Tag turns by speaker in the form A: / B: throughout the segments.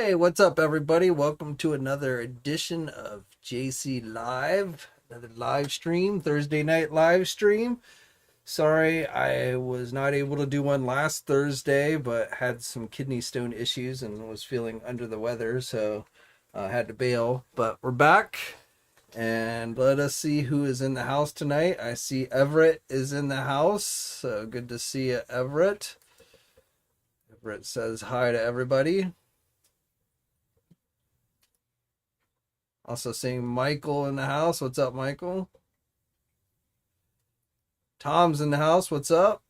A: Hey, what's up, everybody? Welcome to another edition of JayC Live, another live stream, Thursday night live stream. Sorry, I was not able to do one last Thursday, but had some kidney stone issues and was feeling under the weather, so I had to bail. But we're back, and let us see who is in the house tonight. I see Everett is in the house, so good to see you, Everett. Everett says hi to everybody. Also seeing Michael in the house. What's up, Michael? Tom's in the house. What's up?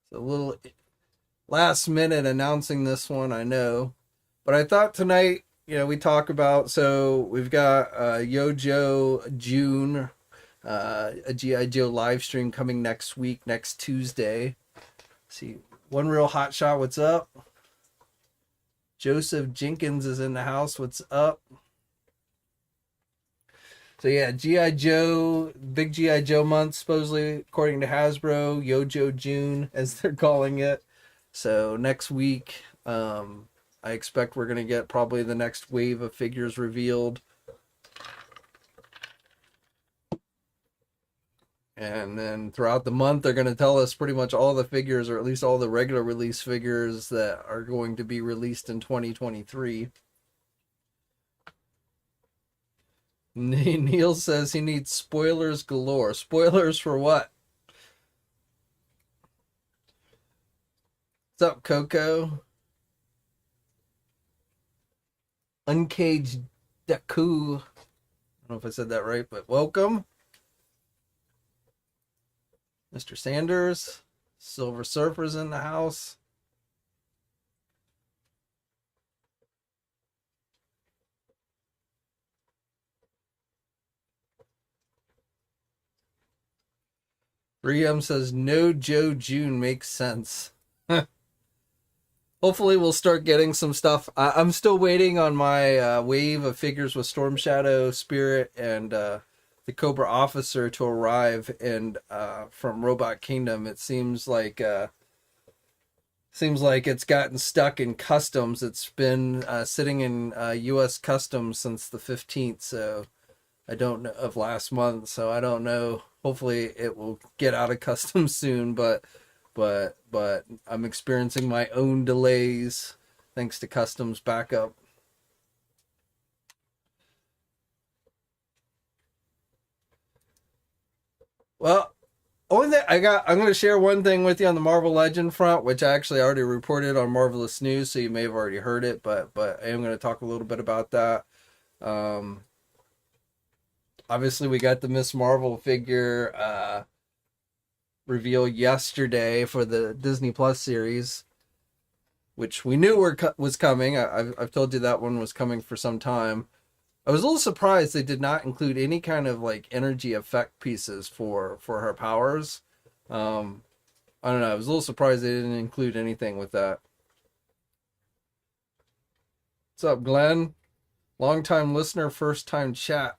A: It's a little last minute announcing this one, I know. But I thought tonight, we talk about, so we've got Yojo June, a G.I. Joe live stream coming next week, next Tuesday. Let's see, One Real Hot Shot, what's up? Joseph Jenkins is in the house. What's up? So yeah, G.I. Joe, big G.I. Joe month, supposedly, according to Hasbro, Yojo June, as they're calling it. So next week, I expect we're going to get probably the next wave of figures revealed. And then throughout the month, they're going to tell us pretty much all the figures, or at least all the regular release figures that are going to be released in 2023. Neil says he needs spoilers galore. Spoilers for what? What's up, Coco? Uncaged Deku. I don't know if I said that right, but welcome. Mr. Sanders. Silver Surfer's in the house. Riem says no Joe June makes sense. Hopefully we'll start getting some stuff. I'm still waiting on my wave of figures with Storm Shadow, Spirit, and the Cobra Officer to arrive. And from Robot Kingdom, it seems like it's gotten stuck in customs. It's been sitting in U.S. customs since the 15th. So I don't know, of last month. So I don't know. Hopefully it will get out of customs soon, but I'm experiencing my own delays thanks to customs backup. Well, only thing I'm going to share one thing with you on the Marvel Legend front, which I actually already reported on Marvelous News, so you may have already heard it, but I am going to talk a little bit about that. Obviously, we got the Miss Marvel figure reveal yesterday for the Disney Plus series, which we knew was coming. I've told you that one was coming for some time. I was a little surprised they did not include any kind of like energy effect pieces for her powers. I don't know. I was a little surprised they didn't include anything with that. What's up, Glenn? Long-time listener, first-time chat.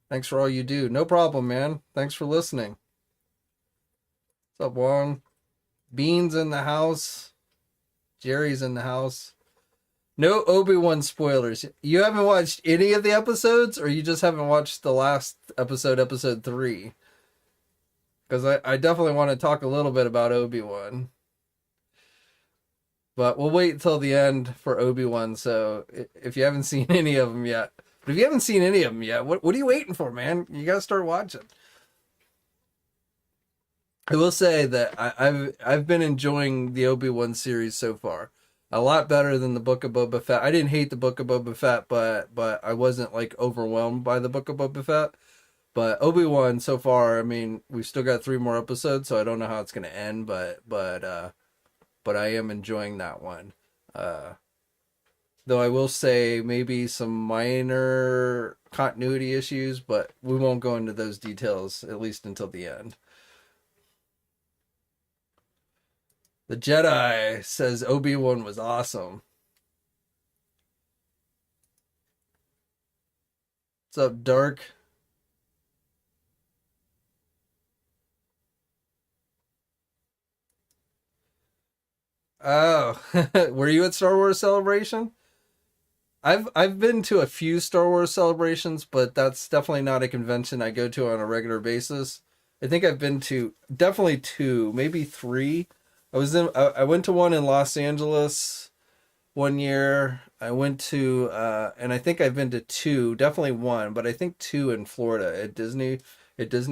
A: Thanks for all you do. No problem, man. Thanks for listening. What's up, Wong? Beans in the house. Jerry's in the house. No Obi-Wan spoilers. You haven't watched any of the episodes, or you just haven't watched the last episode, episode 3? Because I definitely want to talk a little bit about Obi-Wan. But we'll wait until the end for Obi-Wan, so if you haven't seen any of them yet. But if you haven't seen any of them yet, what are you waiting for, man? You gotta start watching. I will say that I've been enjoying the Obi-Wan series so far. A lot better than the Book of Boba Fett. I didn't hate the Book of Boba Fett, but I wasn't like overwhelmed by the Book of Boba Fett. But Obi-Wan so far, I mean, we've still got 3 more episodes, so I don't know how it's gonna end, but I am enjoying that one. Though I will say maybe some minor continuity issues, but we won't go into those details, at least until the end. The Jedi says Obi-Wan was awesome. What's up, Dark? Oh, were you at Star Wars Celebration? I've been to a few Star Wars celebrations, but that's definitely not a convention I go to on a regular basis. I think I've been to definitely two, maybe three. I went to one in Los Angeles one year. I went to and I think I've been to two, definitely one, but I think two in Florida at Disney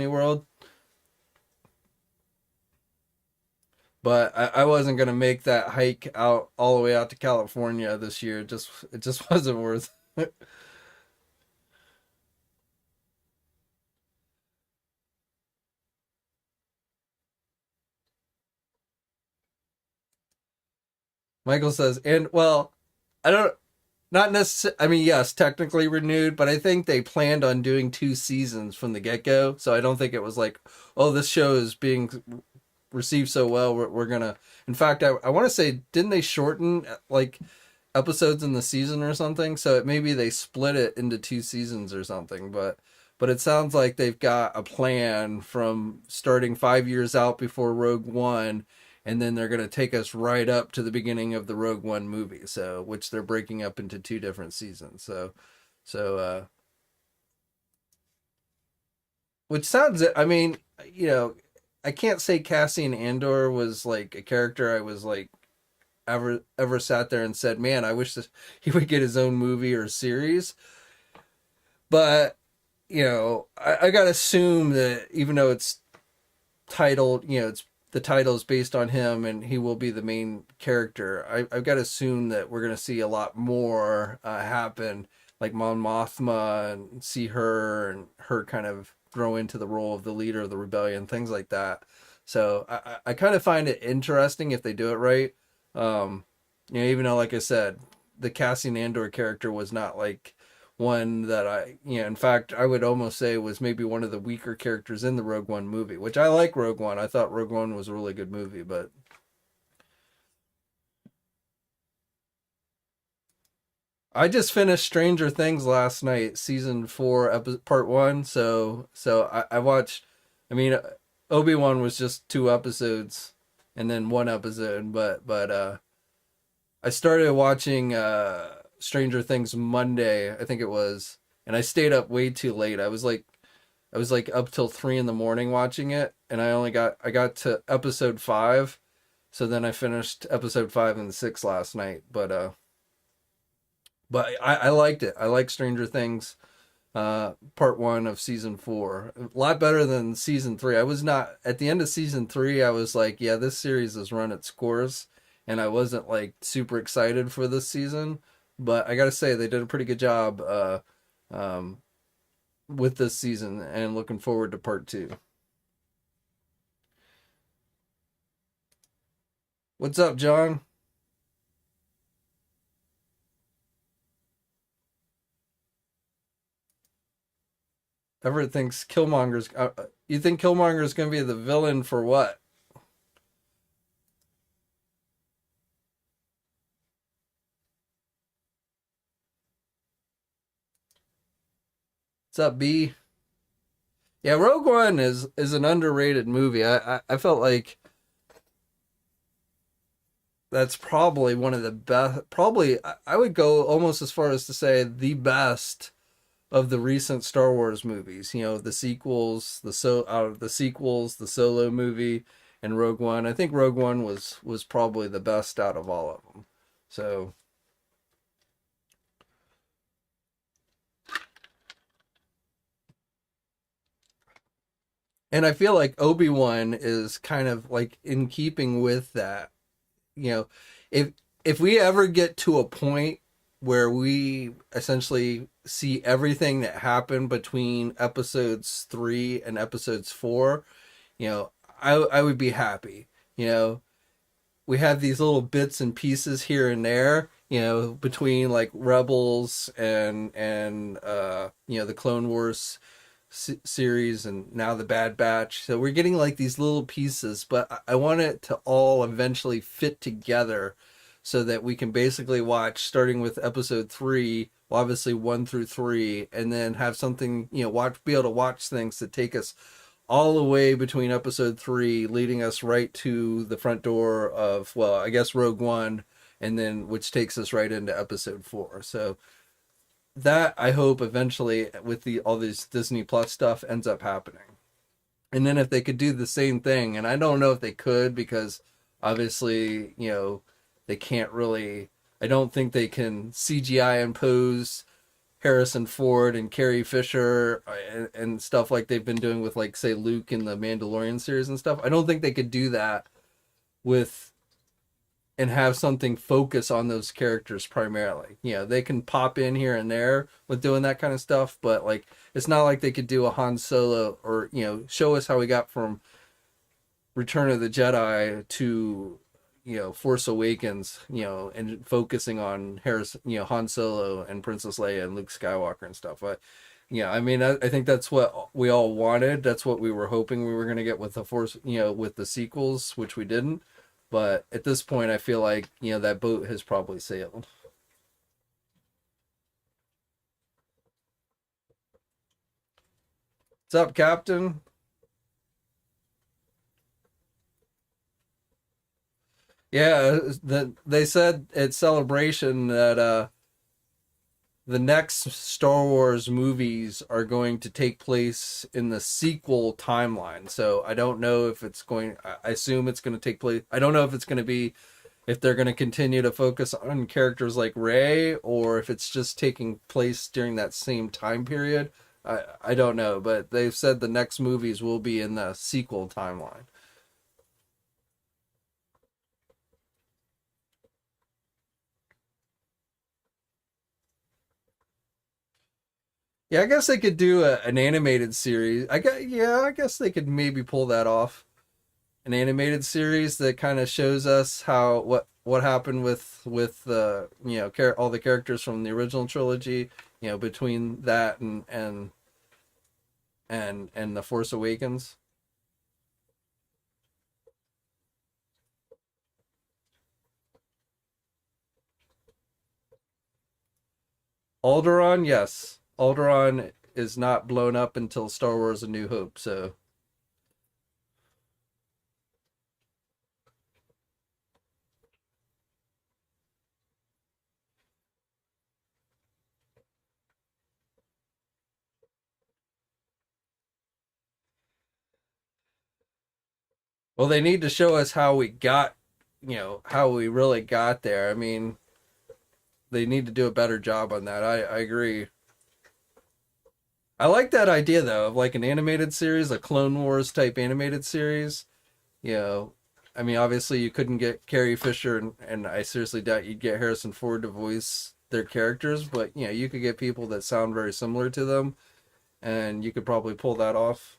A: World. But I wasn't gonna make that hike out all the way out to California this year. It just wasn't worth it. Michael says, and well, I don't not necessarily. I mean, yes, technically renewed, but I think they planned on doing two seasons from the get go. So I don't think it was like, oh, this show is being received so well. We're gonna. In fact, I want to say, didn't they shorten like episodes in the season or something? So maybe they split it into two seasons or something. But it sounds like they've got a plan from starting 5 years out before Rogue One, and then they're going to take us right up to the beginning of the Rogue One movie. So which they're breaking up into two different seasons. So which sounds. I mean, you know, I can't say Cassian Andor was like a character I was like ever sat there and said, "Man, I wish he would get his own movie or series." But I gotta assume that even though it's titled, it's the title is based on him and he will be the main character. I've got to assume that we're gonna see a lot more happen, like Mon Mothma, and see her and her kind of grow into the role of the leader of the rebellion, things like that. So I kind of find it interesting if they do it right. Um, even though, like I said, the Cassian Andor character was not like one that in fact, I would almost say was maybe one of the weaker characters in the Rogue One movie, which I like Rogue One. I thought Rogue One was a really good movie, but I just finished Stranger Things last night, season four, part one. So I watched. I mean, Obi-Wan was just two episodes, and then one episode. But I started watching Stranger Things Monday, I think it was, and I stayed up way too late. I was like up till 3 in the morning watching it, and I got to episode five, so then I finished episode five and six last night. But I liked it. I like Stranger Things, part one of season four. A lot better than season three. I was not at the end of season three. I was like, yeah, this series has run its course, and I wasn't like super excited for this season. But I gotta say, they did a pretty good job um, with this season, and looking forward to part two. What's up, John? Everett thinks Killmonger's. You think Killmonger's gonna be the villain for what? What's up, B? Yeah, Rogue One is an underrated movie. I felt like that's probably one of the best. Probably I would go almost as far as to say the best of the recent Star Wars movies. The sequels, out of the sequels, the Solo movie, and Rogue One. I think Rogue One was probably the best out of all of them. So, and I feel like Obi-Wan is kind of like in keeping with that. you know, if we ever get to a point where we essentially see everything that happened between episodes 3 and episodes 4, I would be happy. You know, we have these little bits and pieces here and there, between like Rebels and the Clone Wars series, and now the Bad Batch. So we're getting like these little pieces, but I want it to all eventually fit together so that we can basically watch starting with episode 3, well, obviously 1 through 3, and then have something, watch, be able to watch things that take us all the way between episode 3, leading us right to the front door of, well, I guess Rogue One, and then which takes us right into episode 4. So that I hope eventually with all this Disney Plus stuff ends up happening. And then if they could do the same thing, and I don't know if they could, because obviously, they can't really, I don't think they can CGI impose Harrison Ford and Carrie Fisher and stuff like they've been doing with, like, say, Luke in the Mandalorian series and stuff. I don't think they could do that and have something focus on those characters primarily. They can pop in here and there with doing that kind of stuff, but, like, it's not like they could do a Han Solo or, show us how we got from Return of the Jedi to, Force Awakens, and focusing on Han Solo and Princess Leia and Luke Skywalker and stuff. But I mean, I think that's what we all wanted. That's what we were hoping we were going to get with the Force, with the sequels, which we didn't. But at this point, I feel like, that boat has probably sailed. What's up, Captain? Yeah, they said at Celebration that the next Star Wars movies are going to take place in the sequel timeline. So I don't know if it's going, I assume it's going to take place. I don't know if it's going to be, if they're going to continue to focus on characters like Rey, or if it's just taking place during that same time period. I don't know, but they've said the next movies will be in the sequel timeline. Yeah, I guess they could do an animated series. I guess they could maybe pull that off. An animated series that kind of shows us what happened with all the characters from the original trilogy. Between that and the Force Awakens. Alderaan, yes. Alderaan is not blown up until Star Wars: A New Hope, so. Well, they need to show us how we got, how we really got there. I mean, they need to do a better job on that. I agree. I like that idea, though, of like an animated series, a Clone Wars type animated series. You know, I mean, obviously you couldn't get Carrie Fisher, and I seriously doubt you'd get Harrison Ford to voice their characters, but you could get people that sound very similar to them, and you could probably pull that off.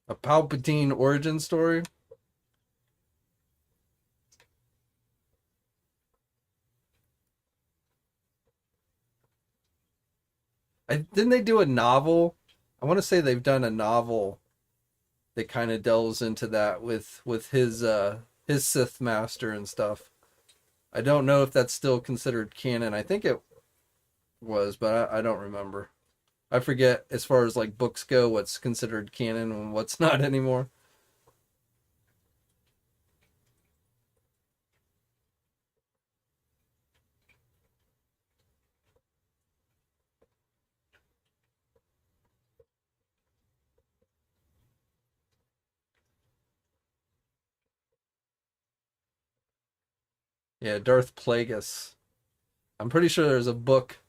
A: A Palpatine origin story. Didn't they do a novel? I want to say they've done a novel that kind of delves into that with his Sith master and stuff. I don't know if that's still considered canon. I think it was, but I don't remember. I forget as far as like books go what's considered canon and what's not anymore. Yeah, Darth Plagueis. I'm pretty sure there's a book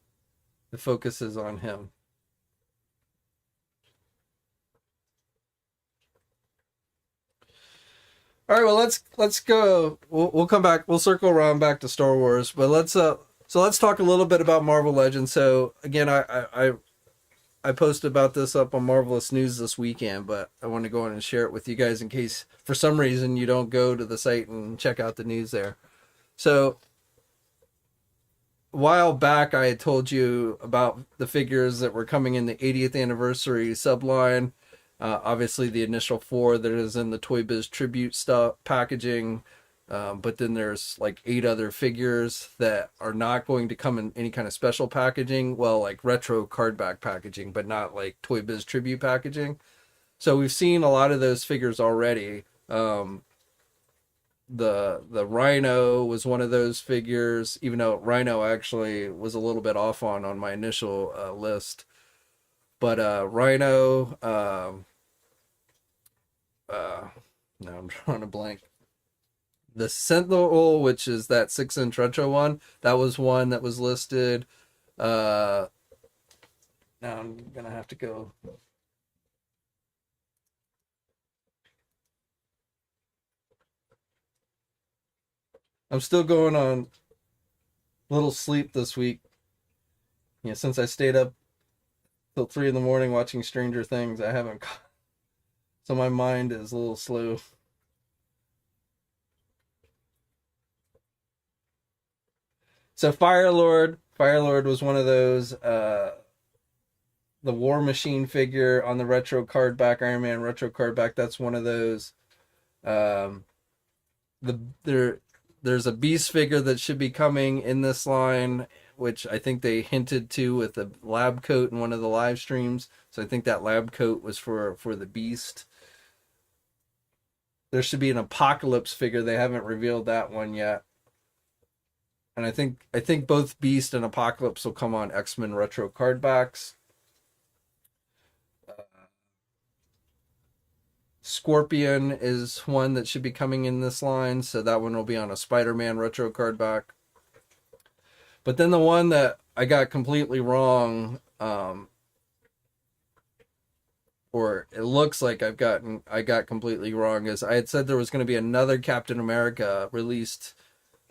A: that focuses on him. All right, well let's go. We'll come back. We'll circle around back to Star Wars, but let's talk a little bit about Marvel Legends. So again, I posted about this up on Marvelous News this weekend, but I want to go on and share it with you guys in case for some reason you don't go to the site and check out the news there. So a while back, I had told you about the figures that were coming in the 80th anniversary subline. Obviously, the initial 4 that is in the Toy Biz tribute stuff packaging. But then there's like 8 other figures that are not going to come in any kind of special packaging. Well, like retro card back packaging, but not like Toy Biz tribute packaging. So we've seen a lot of those figures already. The Rhino was one of those figures, even though Rhino actually was a little bit off on my initial list. But Rhino, now I'm drawing a blank. The Sentinel, which is that 6-inch retro one, that was one that was listed. Now I'm gonna have to go. I'm still going on little sleep this week. Yeah, since I stayed up till 3 in the morning watching Stranger Things, I haven't. So my mind is a little slow. So Firelord was one of those. The War Machine figure on the retro card back, Iron Man retro card back. That's one of those. There's a Beast figure that should be coming in this line, which I think they hinted to with the lab coat in one of the live streams. So I think that lab coat was for the Beast. There should be an Apocalypse figure. They haven't revealed that one yet. And I think both Beast and Apocalypse will come on X-Men retro card backs. Scorpion is one that should be coming in this line, so that one will be on a Spider-Man retro card back. But then the one that I got completely wrong, or it looks like I got completely wrong, is I had said there was going to be another Captain America released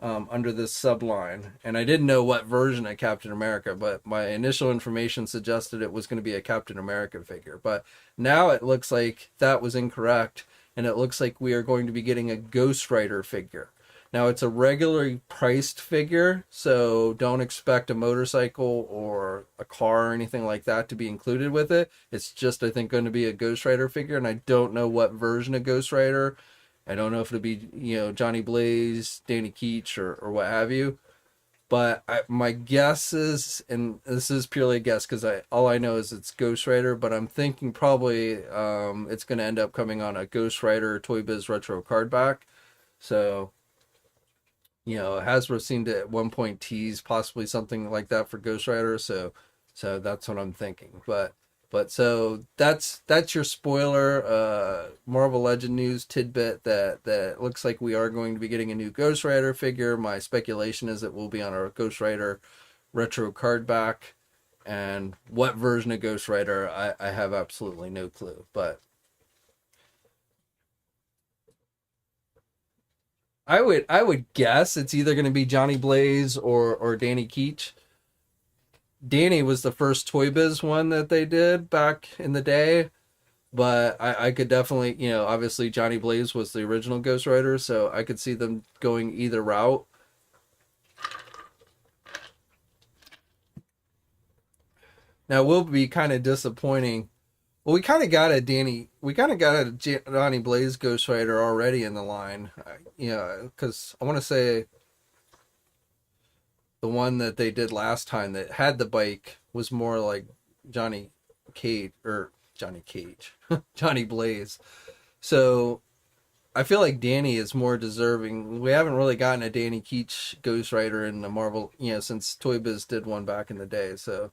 A: under this subline, and I didn't know what version of Captain America, but my initial information suggested it was going to be a Captain America figure. But now it looks like that was incorrect, and it looks like we are going to be getting a Ghost Rider figure. Now it's a regularly priced figure, so don't expect a motorcycle or a car or anything like that to be included with it. It's just, I think, going to be a Ghost Rider figure, and I don't know what version of Ghost Rider. I don't know if it'll be, Johnny Blaze, Danny Keach, or what have you. But my guess is, and this is purely a guess because all I know is it's Ghost Rider, but I'm thinking probably it's going to end up coming on a Ghost Rider Toy Biz retro card back. So, Hasbro seemed to at one point tease possibly something like that for Ghost Rider. So that's what I'm thinking. But so that's your spoiler Marvel Legend news tidbit that looks like we are going to be getting a new Ghost Rider figure. My speculation is it will be on our Ghost Rider retro card back, and what version of Ghost Rider I have absolutely no clue. But I would guess it's either going to be Johnny Blaze or Danny Keach. Danny was the first Toy Biz one that they did back in the day, but I could definitely, obviously Johnny Blaze was the original Ghost Rider, so I could see them going either route. Now, it will be kind of disappointing. Well, we kind of got a Johnny Blaze Ghost Rider already in the line, because I want to say the one that they did last time that had the bike was more like Johnny Blaze. So I feel like Danny is more deserving. We haven't really gotten a Danny Keach Ghost Rider in the Marvel, since Toy Biz did one back in the day. So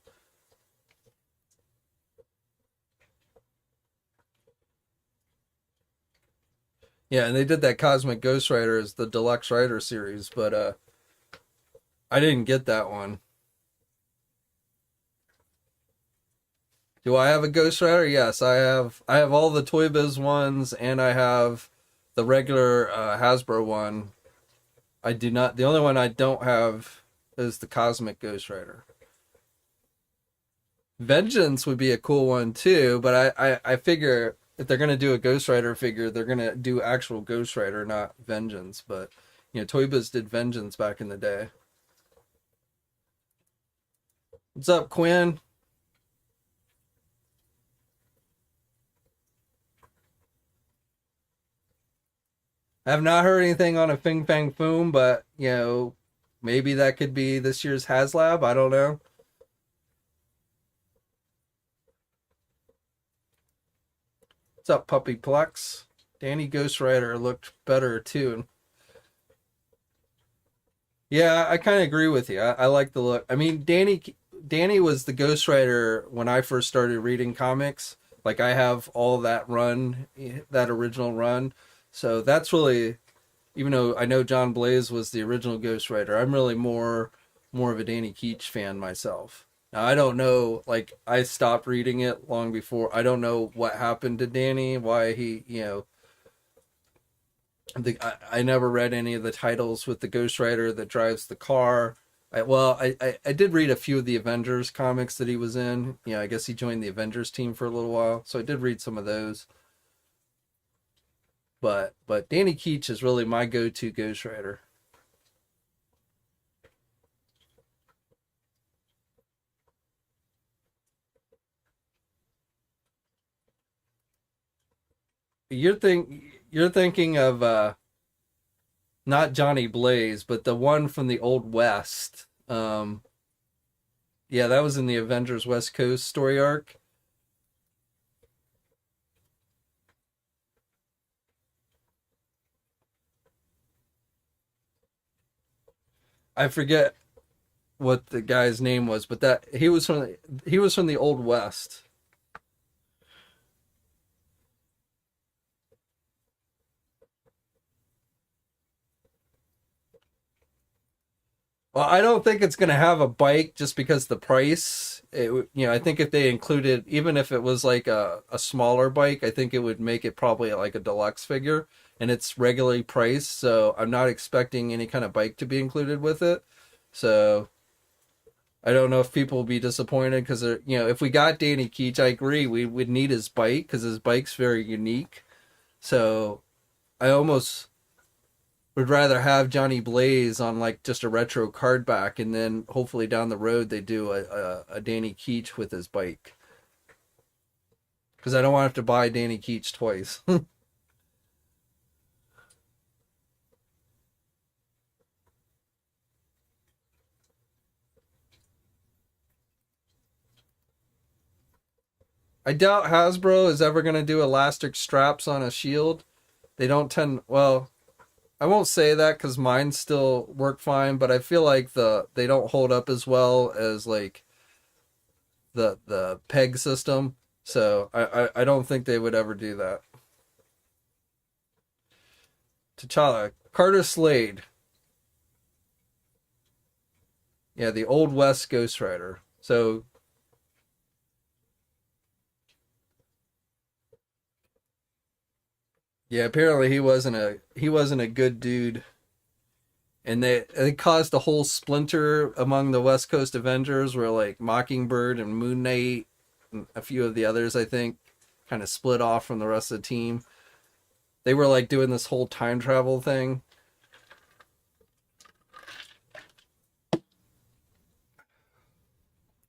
A: yeah, and they did that Cosmic Ghost Rider as the Deluxe Rider series, but I didn't get that one. Do I have a Ghost Rider? Yes, I have. I have all the Toy Biz ones, and I have the regular Hasbro one. I do not. The only one I don't have is the Cosmic Ghost Rider. Vengeance would be a cool one too, but I figure if they're gonna do a Ghost Rider figure, they're gonna do actual Ghost Rider, not Vengeance. But Toy Biz did Vengeance back in the day. What's up, Quinn? I have not heard anything on a Fing Fang Foom, but maybe that could be this year's HasLab. I don't know. What's up, Puppy Plex? Danny Ghost Rider looked better too. Yeah, I kind of agree with you. I like the look. I mean, Danny was the Ghost Rider when I first started reading comics. Like I have all that run, that original run. So that's really, even though I know John Blaze was the original Ghost Rider, I'm really more of a Danny Keach fan myself. Now, I don't know, like I stopped reading it long before. I don't know what happened to Danny, why he, I never read any of the titles with the Ghost Rider that drives the car. I did read a few of the Avengers comics that he was in. I guess he joined the Avengers team for a little while, so I did read some of those. But Danny Keach is really my go-to Ghost Rider. You're thinking of not Johnny Blaze, but the one from the Old West. Yeah, that was in the Avengers West Coast story arc. I forget what the guy's name was, but that he was from the Old West. Well, I don't think it's going to have a bike just because the price. I think if they included, even if it was like a smaller bike, I think it would make it probably like a deluxe figure, and it's regularly priced. So I'm not expecting any kind of bike to be included with it. So I don't know if people will be disappointed because if we got Danny Keach, I agree we would need his bike because his bike's very unique. So I almost would rather have Johnny Blaze on like just a retro card back, and then hopefully down the road they do a Danny Keach with his bike. Because I don't want to have to buy Danny Keach twice. I doubt Hasbro is ever going to do elastic straps on a shield. They don't tend, well, I won't say that because mine still work fine, but I feel like they don't hold up as well as like the peg system. So I don't think they would ever do that. T'Challa, Carter Slade, yeah, the Old West Ghost Rider. So yeah, apparently he wasn't a good dude, and they caused a whole splinter among the West Coast Avengers, where like Mockingbird and Moon Knight and a few of the others, I think, kind of split off from the rest of the team. They were like doing this whole time travel thing.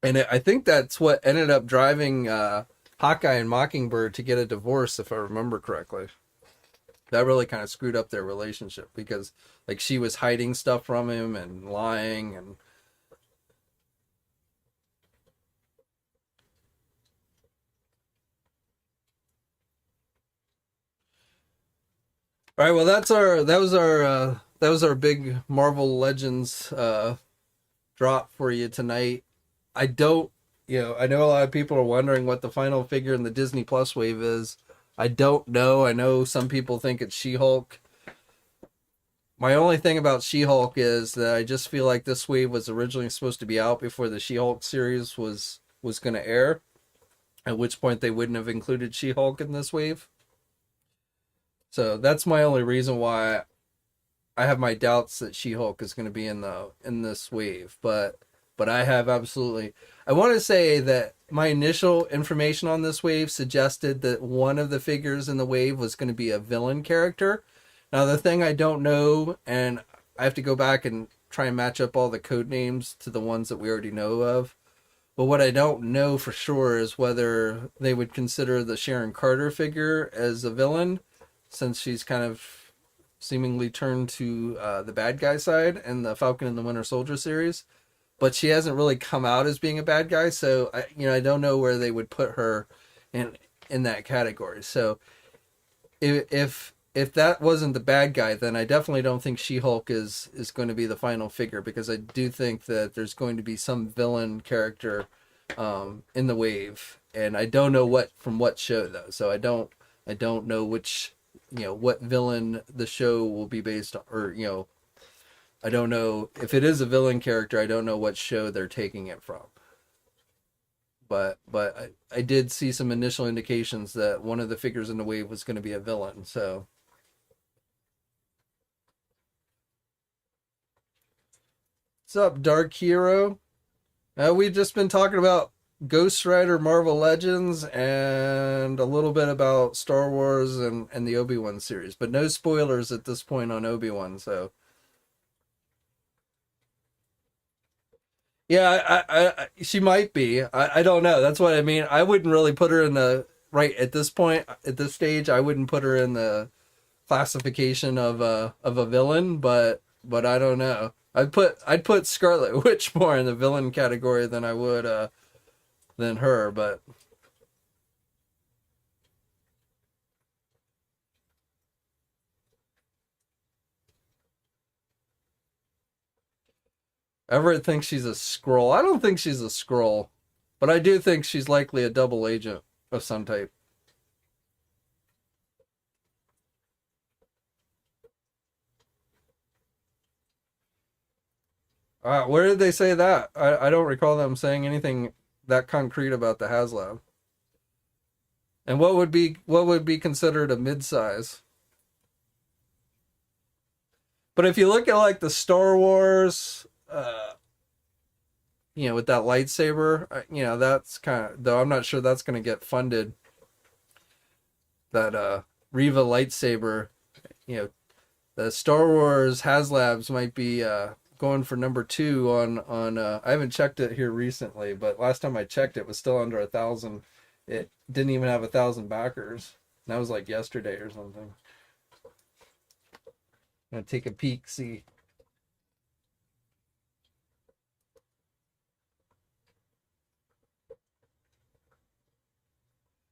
A: And I think that's what ended up driving Hawkeye and Mockingbird to get a divorce, if I remember correctly. That really kind of screwed up their relationship because, like, she was hiding stuff from him and lying. And all right, well, that was our big Marvel Legends drop for you tonight. I don't, I know a lot of people are wondering what the final figure in the Disney Plus wave is. I don't know. I know some people think it's She-Hulk. My only thing about She-Hulk is that I just feel like this wave was originally supposed to be out before the She-Hulk series was going to air, at which point they wouldn't have included She-Hulk in this wave. So that's my only reason why I have my doubts that She-Hulk is going to be in this wave, but I have absolutely. I want to say that my initial information on this wave suggested that one of the figures in the wave was going to be a villain character. Now the thing I don't know, and I have to go back and try and match up all the code names to the ones that we already know of. But what I don't know for sure is whether they would consider the Sharon Carter figure as a villain, since she's kind of seemingly turned to the bad guy side in the Falcon and the Winter Soldier series, but she hasn't really come out as being a bad guy. So I don't know where they would put her in that category. So if that wasn't the bad guy, then I definitely don't think She-Hulk is going to be the final figure, because I do think that there's going to be some villain character in the wave, and I don't know what show though. So I don't know which, what villain the show will be based on, or I don't know if it is a villain character. I don't know what show they're taking it from. But I did see some initial indications that one of the figures in the wave was going to be a villain. So what's up, Dark Hero? We've just been talking about Ghost Rider, Marvel Legends, and a little bit about Star Wars and the Obi-Wan series, but no spoilers at this point on Obi-Wan. So yeah, she might be. I don't know. That's what I mean. I wouldn't really put her in the right at this point, at this stage. I wouldn't put her in the classification of a villain, but I don't know. I'd put Scarlet Witch more in the villain category than I would than her, but Everett thinks she's a Skrull. I don't think she's a Skrull, but I do think she's likely a double agent of some type. Where did they say that? I don't recall them saying anything that concrete about the HasLab. And what would be considered a mid-size? But if you look at like the Star Wars, with that lightsaber, that's kind of, though I'm not sure that's going to get funded. That Riva lightsaber, you know, the Star Wars HasLabs might be going for number two on. I haven't checked it here recently, but last time I checked, it was still under 1,000. It didn't even have 1,000 backers. And that was like yesterday or something. I'm gonna take a peek, see.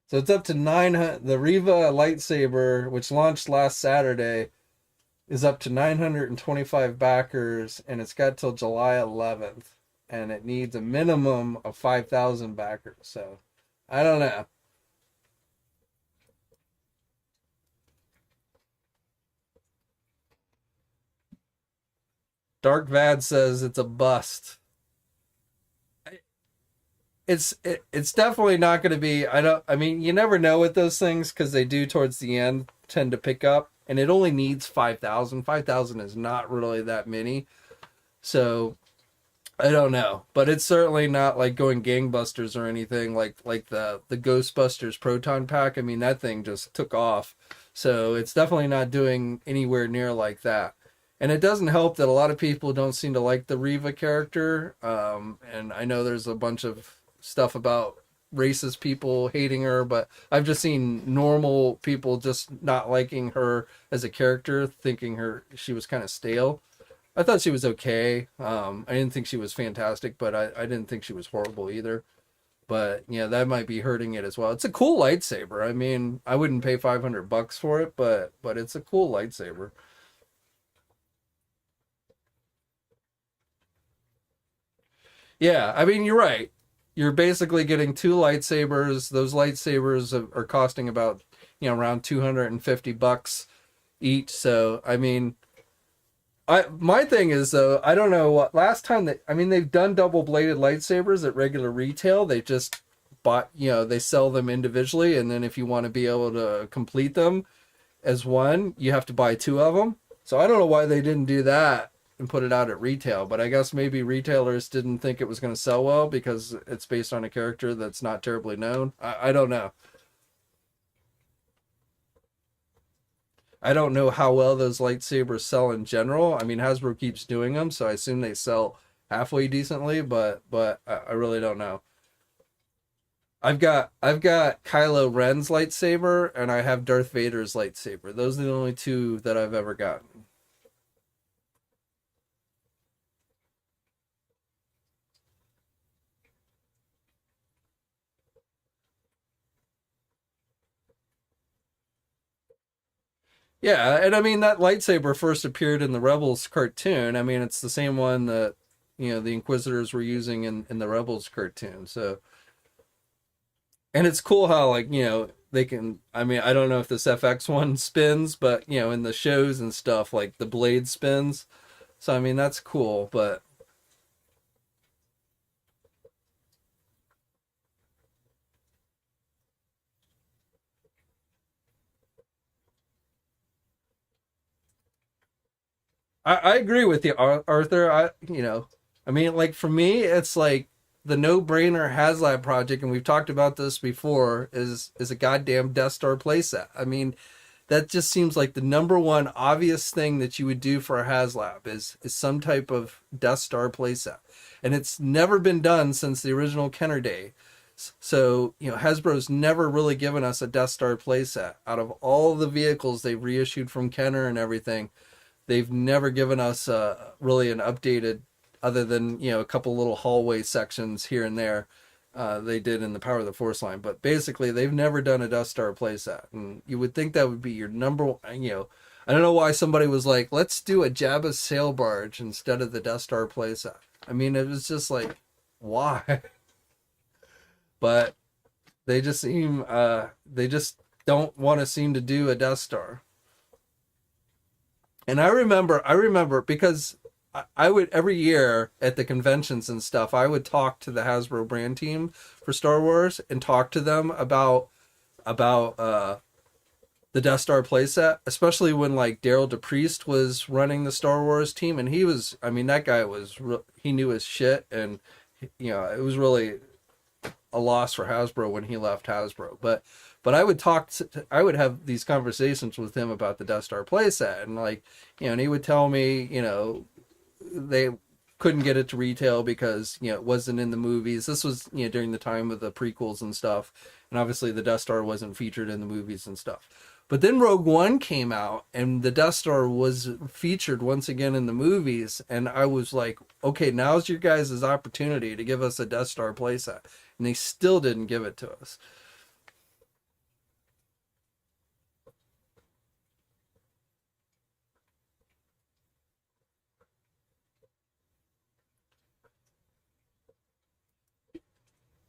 A: So it's up to 900. The Riva lightsaber, which launched last Saturday, is up to 925 backers, and it's got till July 11th, and it needs a minimum of 5,000 backers. So I don't know. Dark Vad says it's a bust. It's definitely not going to be. I mean, you never know with those things, because they do towards the end tend to pick up, and it only needs 5,000. 5,000 is not really that many, so I don't know. But it's certainly not like going gangbusters or anything like the Ghostbusters Proton Pack. I mean, that thing just took off, so it's definitely not doing anywhere near like that. And it doesn't help that a lot of people don't seem to like the Riva character. And I know there's a bunch of stuff about racist people hating her, but I've just seen normal people just not liking her as a character, thinking she was kind of stale. I thought she was okay. I didn't think she was fantastic, but I didn't think she was horrible either. But yeah, that might be hurting it as well. It's a cool lightsaber. I mean, I wouldn't pay $500 for it, but it's a cool lightsaber. Yeah, I mean, you're right. You're basically getting two lightsabers. Those lightsabers are costing about, around $250 each. So, I mean, my thing is though, I don't know what last time they've done double bladed lightsabers at regular retail. They just bought, they sell them individually, and then if you want to be able to complete them as one, you have to buy two of them. So I don't know why they didn't do that and put it out at retail, but I guess maybe retailers didn't think it was going to sell well because it's based on a character that's not terribly known. I don't know. I don't know how well those lightsabers sell in general. I mean, Hasbro keeps doing them, so I assume they sell halfway decently, but I really don't know. I've got Kylo Ren's lightsaber and I have Darth Vader's lightsaber. Those are the only two that I've ever gotten. Yeah, and I mean that lightsaber first appeared in the Rebels cartoon. I mean it's the same one that the Inquisitors were using in the Rebels cartoon. So, and it's cool how like they can. I mean I don't know if this FX one spins, but in the shows and stuff like the blade spins. So I mean that's cool, but I agree with you, Arthur. I mean, like for me, it's like the no-brainer HasLab project, and we've talked about this before, is a goddamn Death Star playset. I mean, that just seems like the number one obvious thing that you would do for a HasLab is some type of Death Star playset, and it's never been done since the original Kenner day. So Hasbro's never really given us a Death Star playset out of all the vehicles they've reissued from Kenner and everything. They've never given us really an updated, other than a couple little hallway sections here and there. They did in the Power of the Force line, but basically they've never done a Death Star playset, and you would think that would be your number. I don't know why somebody was like, let's do a Jabba sail barge instead of the Death Star playset. I mean, it was just like, why? But they just don't want to seem to do a Death Star. And I remember because I would every year at the conventions and stuff, I would talk to the Hasbro brand team for Star Wars and talk to them about the Death Star playset, especially when like Daryl DePriest was running the Star Wars team, and I mean, that guy he knew his shit, and it was really a loss for Hasbro when he left Hasbro. But I would have these conversations with him about the Death Star playset, and like, and he would tell me, they couldn't get it to retail because, it wasn't in the movies. This was, during the time of the prequels and stuff. And obviously the Death Star wasn't featured in the movies and stuff. But then Rogue One came out and the Death Star was featured once again in the movies. And I was like, okay, now's your guys' opportunity to give us a Death Star playset. And they still didn't give it to us.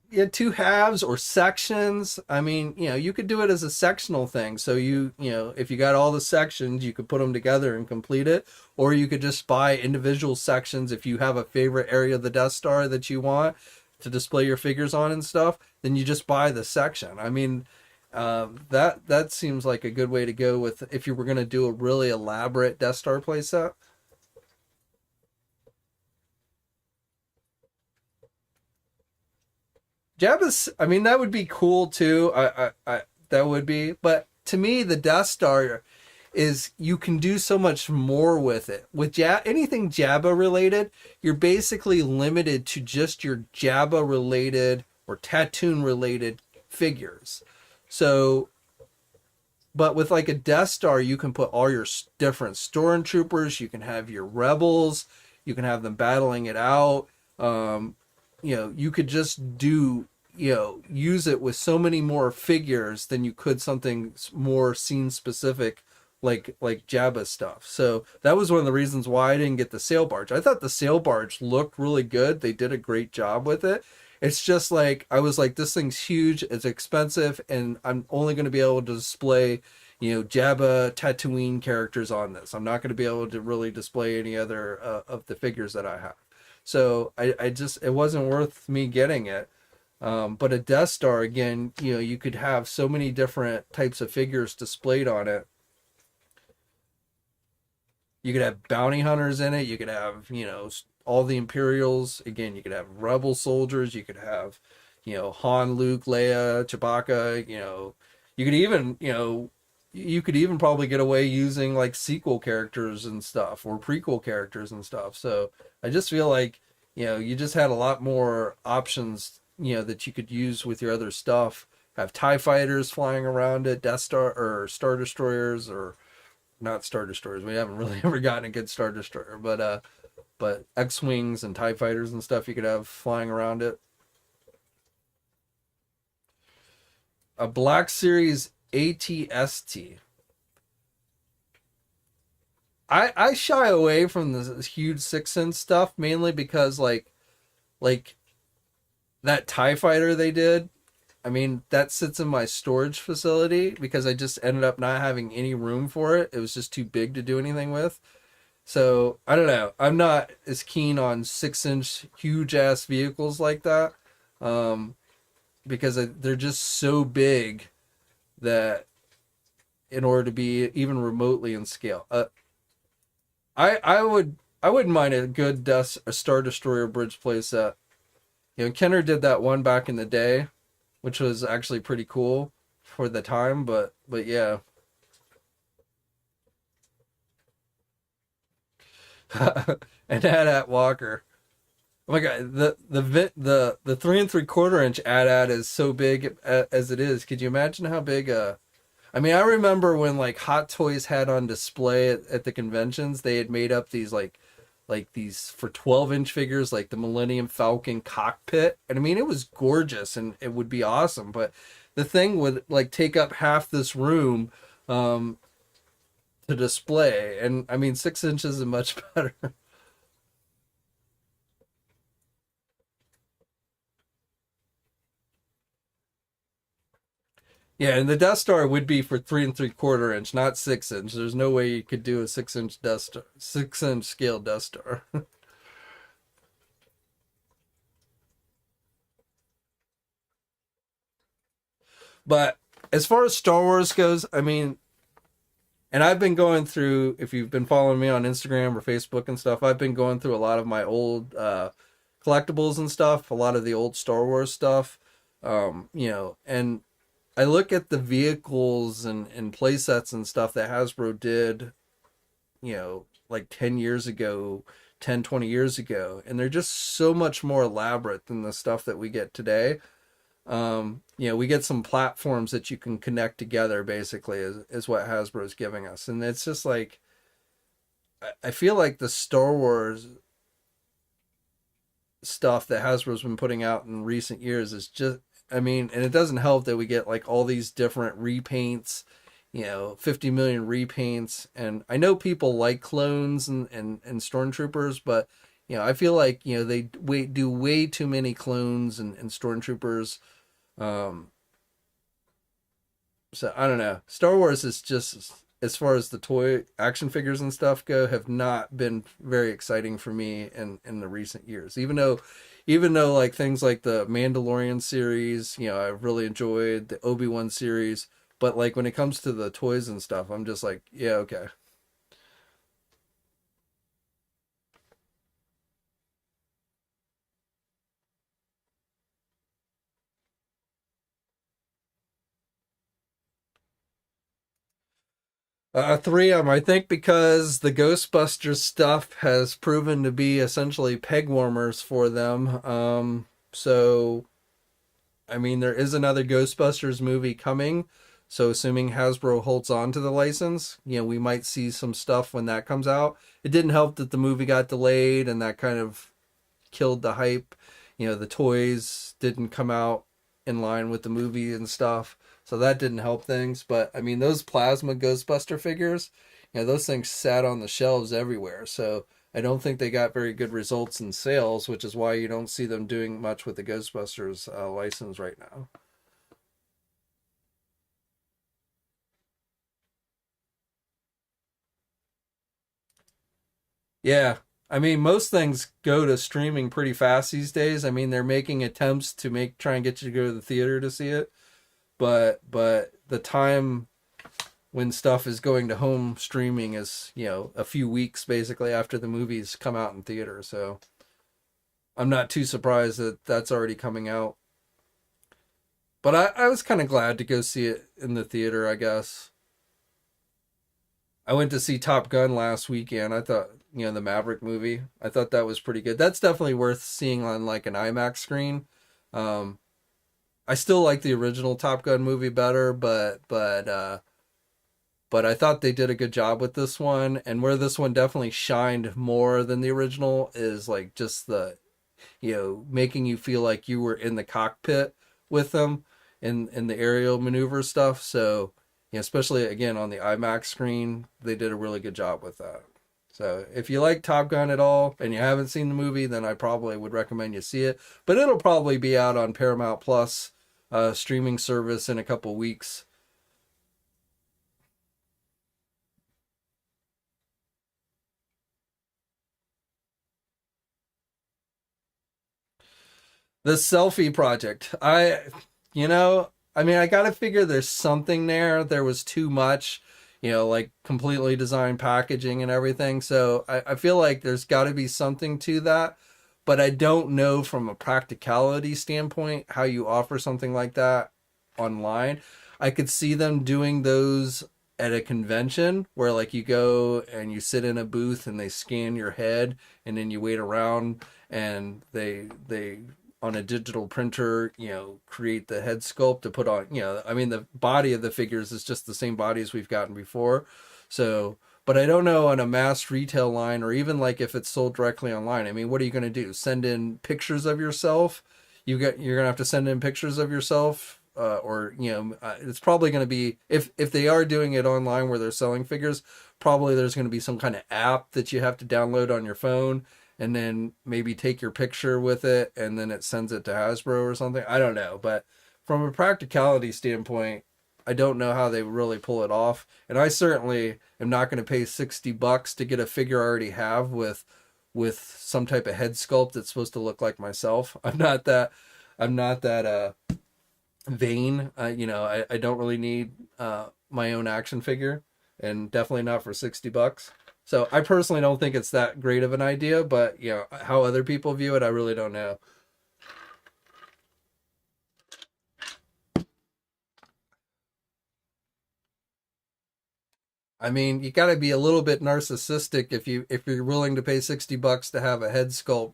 A: Yeah, two halves or sections. I mean, you could do it as a sectional thing. So if you got all the sections, you could put them together and complete it. Or you could just buy individual sections. If you have a favorite area of the Death Star that you want to display your figures on and stuff, then you just buy the section. I mean, that seems like a good way to go with if you were going to do a really elaborate Death Star playset. Jabba's, I mean, that would be cool too. That would be, but to me, the Death Star is you can do so much more with it. With anything Jabba related, you're basically limited to just your Jabba related or Tatooine related figures. So, but with like a Death Star, you can put all your different stormtroopers. You can have your rebels. You can have them battling it out. You could just use it with so many more figures than you could something more scene specific like Jabba stuff. So that was one of the reasons why I didn't get the sail barge. I thought the sail barge looked really good. They did a great job with it. It's just like I was like, this thing's huge, it's expensive, and I'm only going to be able to display Jabba Tatooine characters on this. I'm not going to be able to really display any other of the figures that I have. So I just, it wasn't worth me getting it. But a Death Star, again, you could have so many different types of figures displayed on it. You could have bounty hunters in it. You could have, all the Imperials. Again, you could have rebel soldiers. You could have, Han, Luke, Leia, Chewbacca. You could even probably get away using like sequel characters and stuff or prequel characters and stuff. So I just feel like, you just had a lot more options that you could use with your other stuff. Have TIE fighters flying around it, Death Star or Star Destroyers, or not Star Destroyers. We haven't really ever gotten a good Star Destroyer, but X-Wings and TIE fighters and stuff you could have flying around it. A Black Series ATST. I shy away from the huge 6-inch stuff mainly because like that TIE fighter they did, I mean, that sits in my storage facility because I just ended up not having any room for it. It was just too big to do anything with. So I don't know. I'm not as keen on 6-inch huge ass vehicles like that, because they're just so big that in order to be even remotely in scale, I wouldn't mind a good a Star Destroyer bridge playset. Kenner did that one back in the day, which was actually pretty cool for the time. But yeah. And AT-AT Walker. Oh my god, the 3 3/4 inch AT-AT is so big as it is. Could you imagine how big I mean, I remember when like Hot Toys had on display at the conventions, they had made up these like these for 12-inch figures, like the Millennium Falcon cockpit. And I mean, it was gorgeous and it would be awesome, but the thing would like take up half this room to display. And I mean, 6 inches is much better. Yeah, and the Death Star would be for 3 3/4 inch, not 6 inch. There's no way you could do a 6-inch Death Star, 6-inch scale Death Star. But as far as Star Wars goes, I mean, and I've been going through, if you've been following me on Instagram or Facebook and stuff, I've been going through a lot of my old collectibles and stuff, a lot of the old Star Wars stuff, and I look at the vehicles and play sets and stuff that Hasbro did, like 10 years ago, 10, 20 years ago, and they're just so much more elaborate than the stuff that we get today. We get some platforms that you can connect together, basically, is what Hasbro is giving us. And it's just like, I feel like the Star Wars stuff that Hasbro's been putting out in recent years is just, I mean, and it doesn't help that we get like all these different repaints, 50 million repaints. And I know people like clones and stormtroopers, but, I feel like, they do way too many clones and stormtroopers. So I don't know. Star Wars is just, as far as the toy action figures and stuff go, have not been very exciting for me in the recent years. Even though like things like the Mandalorian series, I've really enjoyed the Obi-Wan series, but like when it comes to the toys and stuff, I'm just like, yeah, okay. Three of them, I think, because the Ghostbusters stuff has proven to be essentially peg warmers for them. So I mean, there is another Ghostbusters movie coming. So assuming Hasbro holds on to the license, we might see some stuff when that comes out. It didn't help that the movie got delayed and that kind of killed the hype. The toys didn't come out in line with the movie and stuff. So that didn't help things. But I mean, those plasma Ghostbuster figures, those things sat on the shelves everywhere. So I don't think they got very good results in sales, which is why you don't see them doing much with the Ghostbusters license right now. Yeah. I mean, most things go to streaming pretty fast these days. I mean, they're making attempts to try and get you to go to the theater to see it, but the time when stuff is going to home streaming is, a few weeks basically after the movies come out in theater. So I'm not too surprised that that's already coming out. But I was kind of glad to go see it in the theater, I guess. I went to see Top Gun last weekend. I thought, the Maverick movie, I thought that was pretty good. That's definitely worth seeing on like an IMAX screen. Um, I still like the original Top Gun movie better, but I thought they did a good job with this one. And where this one definitely shined more than the original is like just the, making you feel like you were in the cockpit with them in the aerial maneuver stuff. So, especially again on the IMAX screen, they did a really good job with that. So if you like Top Gun at all and you haven't seen the movie, then I probably would recommend you see it. But it'll probably be out on Paramount Plus streaming service in a couple weeks. The selfie project. I mean, I gotta figure there's something there. There was too much, like completely designed packaging and everything. So I feel like there's got to be something to that. But I don't know from a practicality standpoint how you offer something like that online. I could see them doing those at a convention where like you go and you sit in a booth and they scan your head and then you wait around and they on a digital printer, create the head sculpt to put on, I mean, the body of the figures is just the same bodies we've gotten before. So, but I don't know on a mass retail line or even like if it's sold directly online. I mean, what are you going to do? Send in pictures of yourself? You're going to have to send in pictures of yourself. Or it's probably going to be if they are doing it online where they're selling figures, probably there's going to be some kind of app that you have to download on your phone and then maybe take your picture with it and then it sends it to Hasbro or something. I don't know, but from a practicality standpoint, I don't know how they really pull it off. And I certainly am not going to pay $60 to get a figure I already have with some type of head sculpt that's supposed to look like myself. I'm not that vain. I don't really need my own action figure, and definitely not for $60. So I personally don't think it's that great of an idea, but how other people view it, I really don't know. I mean, you got to be a little bit narcissistic if you're willing to pay $60 to have a head sculpt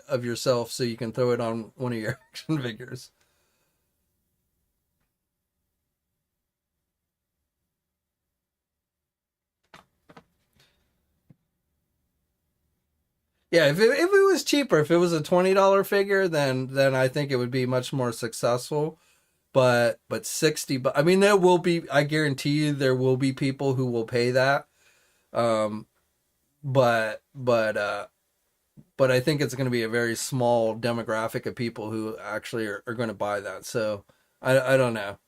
A: of yourself so you can throw it on one of your action figures. Yeah, if it was cheaper, if it was a $20 figure, then I think it would be much more successful. But 60, but I mean there will be, I guarantee you there will be people who will pay that. Um, but but uh but I think it's going to be a very small demographic of people who actually are going to buy that. So I don't know.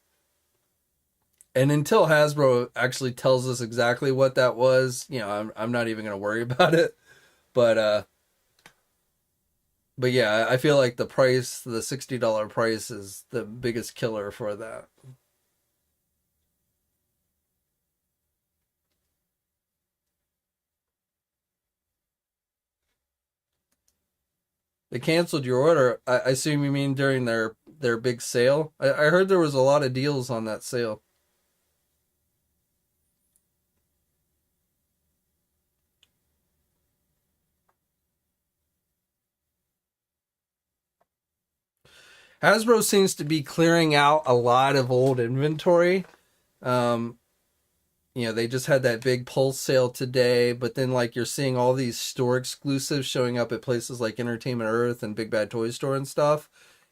A: And until Hasbro actually tells us exactly what that was, I'm not even going to worry about it. But but yeah, I feel like the $60 price is the biggest killer for that. They canceled your order. I assume you mean during their big sale. I heard there was a lot of deals on that sale. Hasbro seems to be clearing out a lot of old inventory. Um, they just had that big Pulse sale today, but then like you're seeing all these store exclusives showing up at places like Entertainment Earth and Big Bad Toy Store and stuff.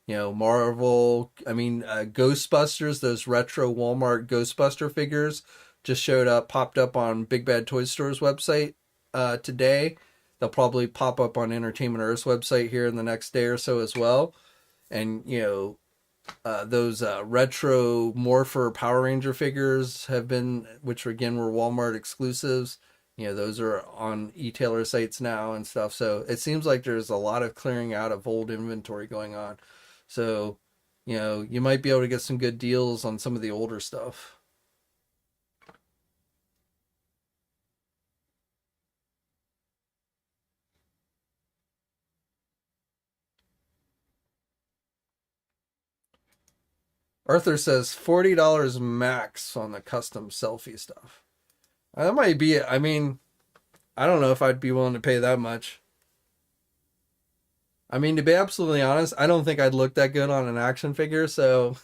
A: Marvel, I mean, Ghostbusters, those retro Walmart Ghostbuster figures just popped up on Big Bad Toy Store's website today. They'll probably pop up on Entertainment Earth's website here in the next day or so as well. And, those retro Morpher Power Ranger figures which again were Walmart exclusives. Those are on e-tailer sites now and stuff. So it seems like there's a lot of clearing out of old inventory going on. So, you might be able to get some good deals on some of the older stuff. Arthur says $40 max on the custom selfie stuff. That might be it. I mean, I don't know if I'd be willing to pay that much. I mean, to be absolutely honest, I don't think I'd look that good on an action figure, so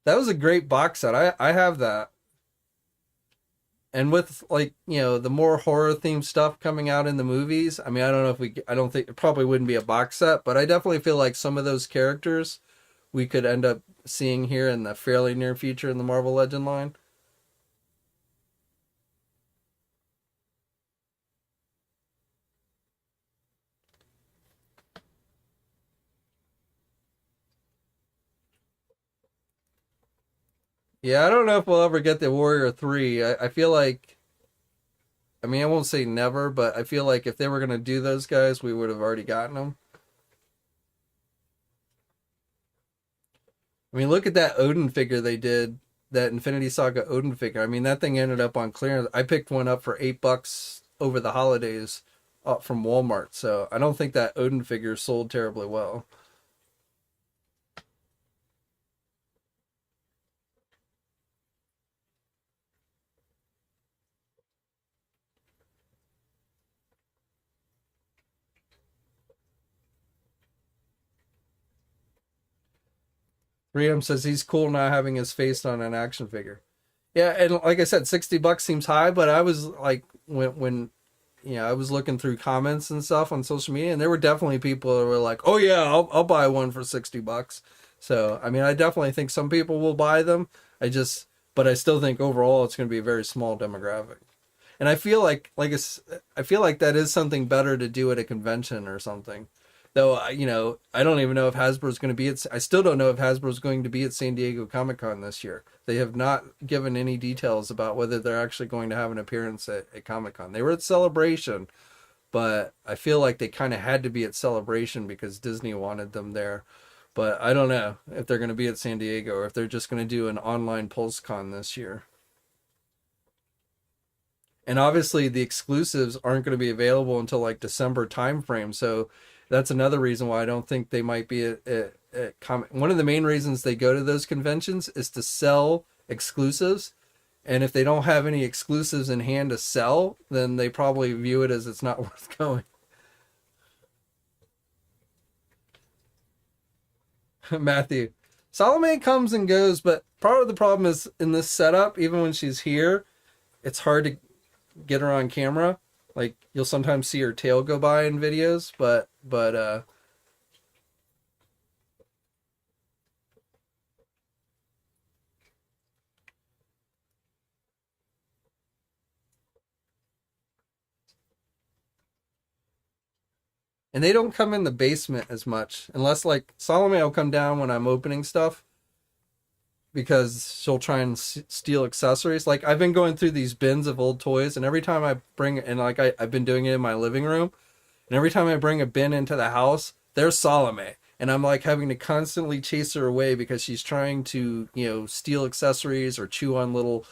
A: that was a great box set. I have that. And with like, the more horror themed stuff coming out in the movies, I mean, I don't know if I don't think it probably wouldn't be a box set, but I definitely feel like some of those characters we could end up seeing here in the fairly near future in the Marvel Legend line. Yeah, I don't know if we'll ever get the Warrior 3. I feel like, I mean, I won't say never, but I feel like if they were going to do those guys, we would have already gotten them. I mean, look at that Odin figure they did, that Infinity Saga Odin figure. I mean, that thing ended up on clearance. I picked one up for $8 over the holidays from Walmart. So I don't think that Odin figure sold terribly well. 3M says he's cool not having his face on an action figure. Yeah, and like I said, $60 seems high, but I was like, when I was looking through comments and stuff on social media, and there were definitely people that were like, "Oh yeah, I'll buy one for $60." So I mean, I definitely think some people will buy them. But I still think overall it's going to be a very small demographic. And I feel I feel like that is something better to do at a convention or something. Though, I don't even know if Hasbro's going to be at. I still don't know if Hasbro's going to be at San Diego Comic-Con this year. They have not given any details about whether they're actually going to have an appearance at Comic-Con. They were at Celebration, but I feel like they kind of had to be at Celebration because Disney wanted them there. But I don't know if they're going to be at San Diego or if they're just going to do an online PulseCon this year. And obviously the exclusives aren't going to be available until like December timeframe. So that's another reason why I don't think they might be at comic. One of the main reasons they go to those conventions is to sell exclusives. And if they don't have any exclusives in hand to sell, then they probably view it as it's not worth going. Matthew, Salome comes and goes, but part of the problem is in this setup, even when she's here, it's hard to get her on camera. Like you'll sometimes see her tail go by in videos, but and they don't come in the basement as much unless like Salome will come down when I'm opening stuff because she'll try and steal accessories. Like I've been going through these bins of old toys, and every time I bring and like I've been doing it in my living room, and every time I bring a bin into the house, there's Salome. And I'm like having to constantly chase her away because she's trying to, steal accessories or chew on little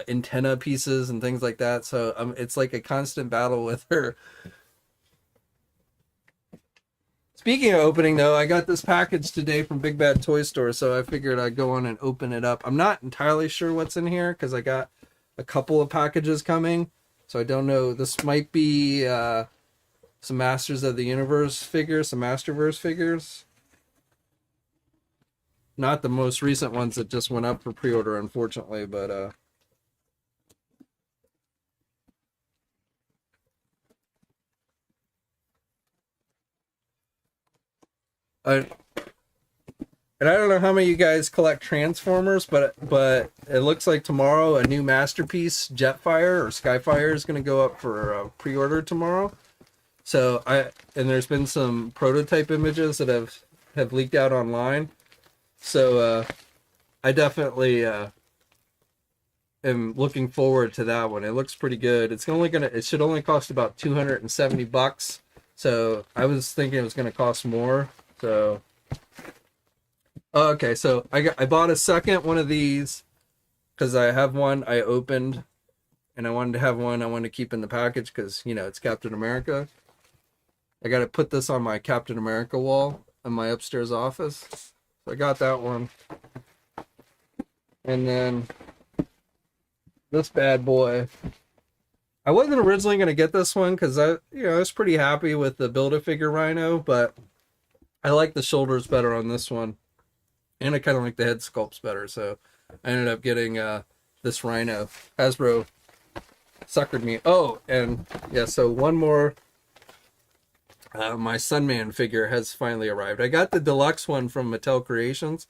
A: antenna pieces and things like that. So it's like a constant battle with her. Speaking of opening, though, I got this package today from Big Bad Toy Store, so I figured I'd go on and open it up. I'm not entirely sure what's in here because I got a couple of packages coming, so I don't know. This might be some Masters of the Universe figures, some Masterverse figures. Not the most recent ones that just went up for pre-order, unfortunately, but I and I don't know how many of you guys collect Transformers, but it looks like tomorrow a new masterpiece, Jetfire or Skyfire, is going to go up for pre-order tomorrow. So and there's been some prototype images that have leaked out online. So I definitely am looking forward to that one. It looks pretty good. It should only cost about $270. So I was thinking it was going to cost more. So okay, so I bought a second one of these because I have one I opened, and I wanted to have one I wanted to keep in the package because it's Captain America. I got to put this on my Captain America wall in my upstairs office. So I got that one. And then this bad boy. I wasn't originally going to get this one because I was pretty happy with the Build-A-Figure Rhino, but I like the shoulders better on this one. And I kind of like the head sculpts better, so I ended up getting this Rhino. Hasbro suckered me. Oh, and yeah, so one more. My Sunman figure has finally arrived. I got the deluxe one from Mattel Creations,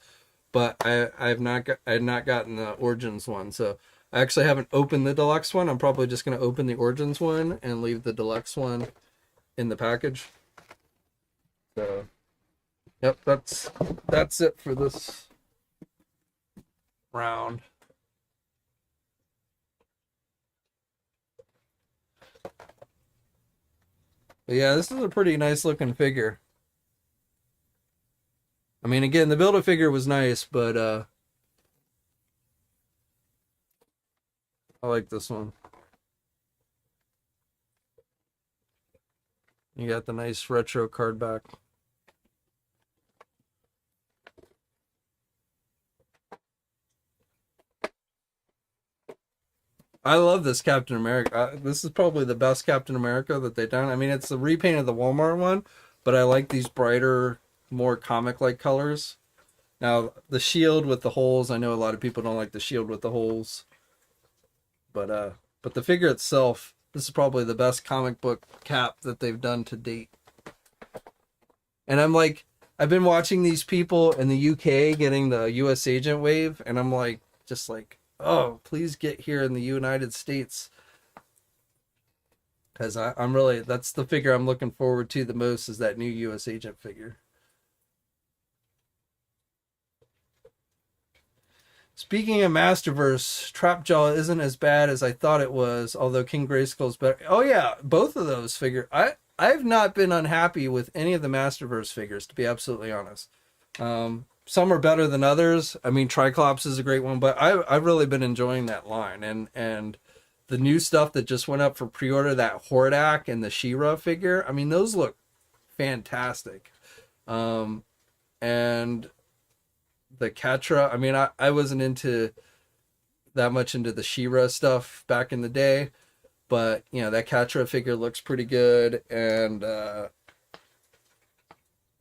A: but I had not gotten the Origins one. So I actually haven't opened the deluxe one. I'm probably just going to open the Origins one and leave the deluxe one in the package. So, yep, that's it for this round. But yeah, this is a pretty nice looking figure. I mean, again, the Build-A-Figure was nice, but I like this one. You got the nice retro card back. I love this Captain America. This is probably the best Captain America that they've done. I mean, it's the repaint of the Walmart one, but I like these brighter, more comic-like colors. Now, the shield with the holes, I know a lot of people don't like the shield with the holes. But the figure itself, this is probably the best comic book cap that they've done to date. And I'm like, I've been watching these people in the UK getting the US agent wave, and I'm like, just like, oh, please get here in the United States. Because I'm really, that's the figure I'm looking forward to the most, is that new US agent figure. Speaking of Masterverse, Trapjaw isn't as bad as I thought it was, although King Grayskull's better. Oh yeah, both of those figures. I've not been unhappy with any of the Masterverse figures, to be absolutely honest. Some are better than others. I mean, Triclops is a great one, but I've really been enjoying that line. And the new stuff that just went up for pre-order, that Hordak and the She-Ra figure, I mean, those look fantastic. And the Catra, I mean, I wasn't into that much into the She-Ra stuff back in the day, but you know, that Catra figure looks pretty good. And the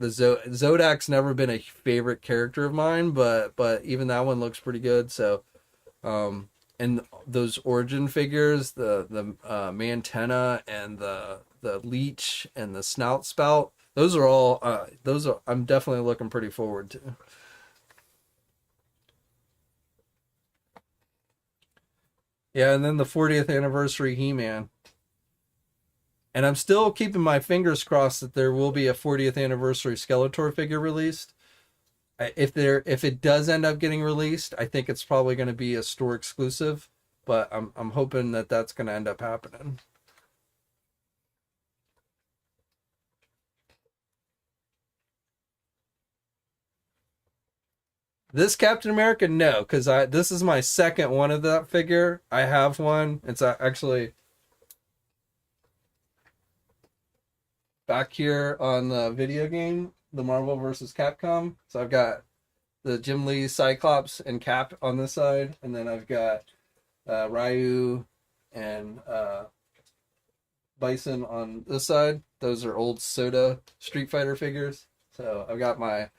A: Zodak's never been a favorite character of mine, but even that one looks pretty good. So and those Origin figures, the Mantenna and the Leech and the Snout Spout, those are all I'm definitely looking pretty forward to. Yeah, and then the 40th anniversary He-Man. And I'm still keeping my fingers crossed that there will be a 40th anniversary Skeletor figure released. If it does end up getting released, I think it's probably going to be a store exclusive, but I'm hoping that that's going to end up happening. This Captain America, no, because this is my second one of that figure. I have one. It's actually back here on the video game, the Marvel vs. Capcom. So I've got the Jim Lee Cyclops and Cap on this side, and then I've got Ryu and Bison on this side. Those are old Soda Street Fighter figures. So I've got my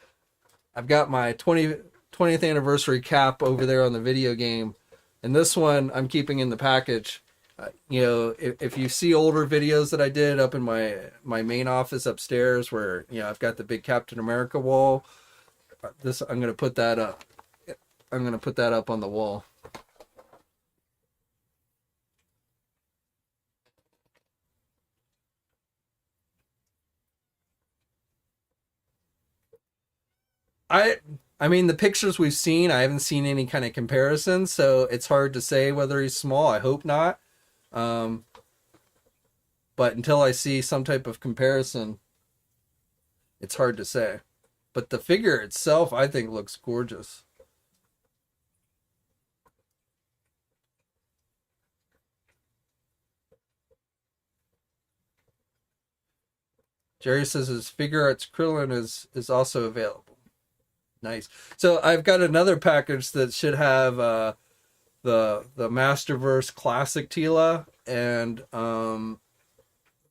A: 20th anniversary Cap over there on the video game, and this one I'm keeping in the package. You know, if you see older videos that I did up in my main office upstairs, where you know I've got the big Captain America wall, I'm gonna put that up. I'm gonna put that up on the wall. I I mean, the pictures we've seen, I haven't seen any kind of comparison, so it's hard to say whether he's small. I hope not. Um, but until I see some type of comparison, it's hard to say. But the figure itself, I think, looks gorgeous. Jerry says his figure arts Krillin is also available. Nice. So I've got another package that should have the Masterverse Classic Tila and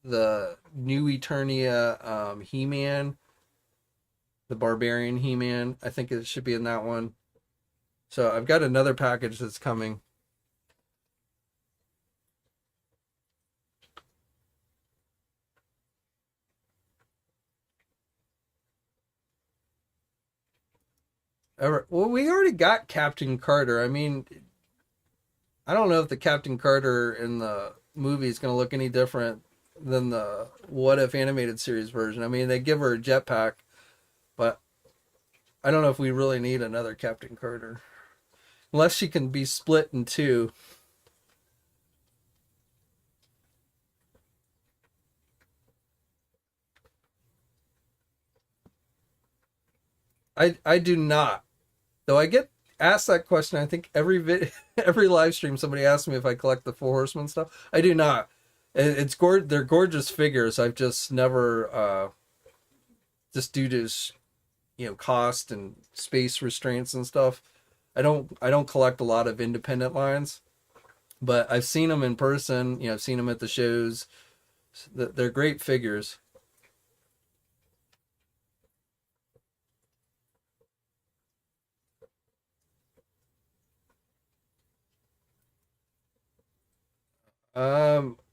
A: the New Eternia He-Man, the Barbarian He-Man. I think it should be in that one. So I've got another package that's coming. Well, we already got Captain Carter. I mean, I don't know if the Captain Carter in the movie is going to look any different than the What If animated series version. I mean, they give her a jetpack, but I don't know if we really need another Captain Carter. Unless she can be split in two. I do not. Though I get asked that question, I think every live stream somebody asks me if I collect the Four Horsemen stuff. I do not. They're gorgeous figures. I've just never just due to cost and space restraints and stuff. I don't collect a lot of independent lines, but I've seen them in person. I've seen them at the shows. They're great figures.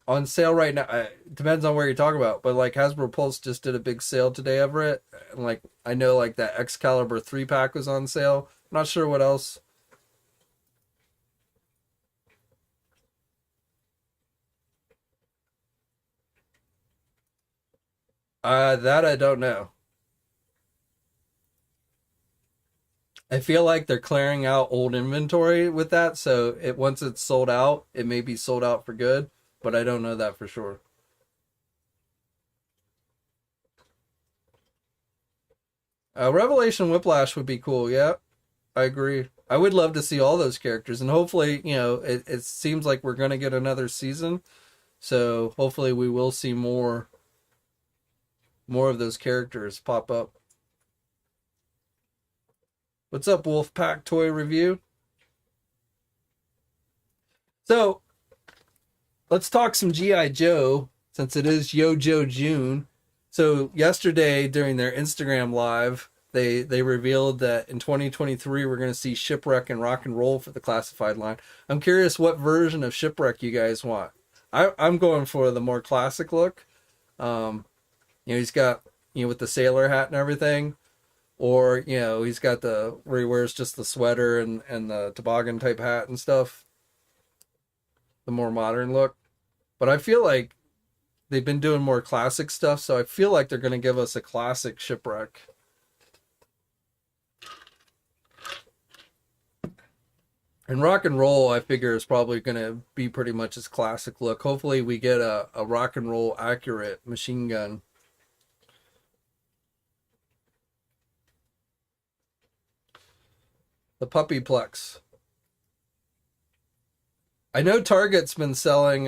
A: On sale right now. Depends on where you're talking about, but like Hasbro Pulse just did a big sale today, Everett. And like I know like that Excalibur 3-pack was on sale. I'm not sure what else. That I don't know. I feel like they're clearing out old inventory with that, so once it's sold out, it may be sold out for good, but I don't know that for sure. Revelation Whiplash would be cool. Yeah, I agree. I would love to see all those characters, and hopefully, it seems like we're gonna get another season, so hopefully we will see more of those characters pop up. What's up, Wolfpack Toy Review? So let's talk some GI Joe since it is Yo-Jo June. So yesterday during their Instagram live, they revealed that in 2023 we're going to see Shipwreck and Rock and Roll for the classified line. I'm curious what version of Shipwreck you guys want. I'm going for the more classic look. He's got with the sailor hat and everything, or he's got the where he wears just the sweater and the toboggan type hat and stuff. The more modern look. But I feel like they've been doing more classic stuff, so I feel like they're going to give us a classic Shipwreck. And Rock and Roll, I figure, is probably going to be pretty much his classic look. Hopefully we get a Rock and Roll accurate machine gun. The Puppyplex. I know Target's been selling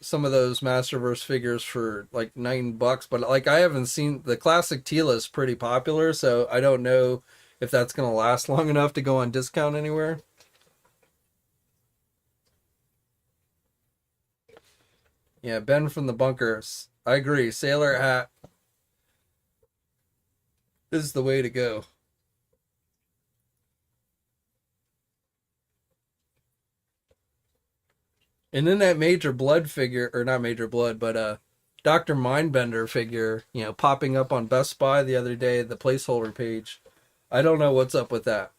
A: some of those Masterverse figures for like $9, but like I haven't seen the classic Tila is pretty popular, so I don't know if that's gonna last long enough to go on discount anywhere. Yeah, Ben from the bunkers. I agree. Sailor hat is the way to go. And then that Major Blood figure, or not Major Blood, but Dr. Mindbender figure, popping up on Best Buy the other day, the placeholder page. I don't know what's up with that.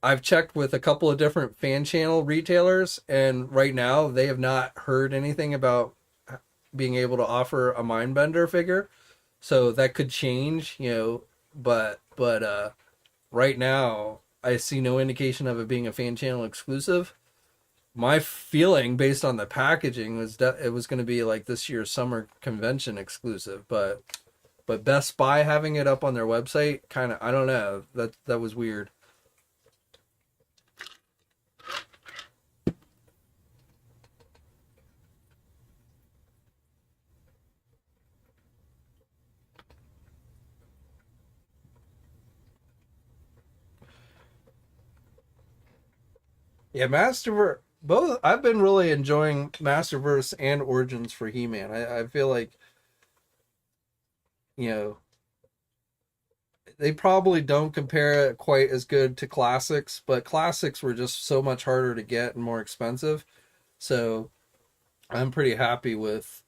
A: I've checked with a couple of different fan channel retailers, and right now they have not heard anything about being able to offer a Mindbender figure. So that could change, but right now I see no indication of it being a fan channel exclusive. My feeling based on the packaging was that it was going to be like this year's summer convention exclusive, but Best Buy having it up on their website, kind of, I don't know, that was weird. Yeah, Masterverse. Both. I've been really enjoying Masterverse and Origins for He-Man. I feel like, you know, they probably don't compare it quite as good to classics, but classics were just so much harder to get and more expensive. So I'm pretty happy with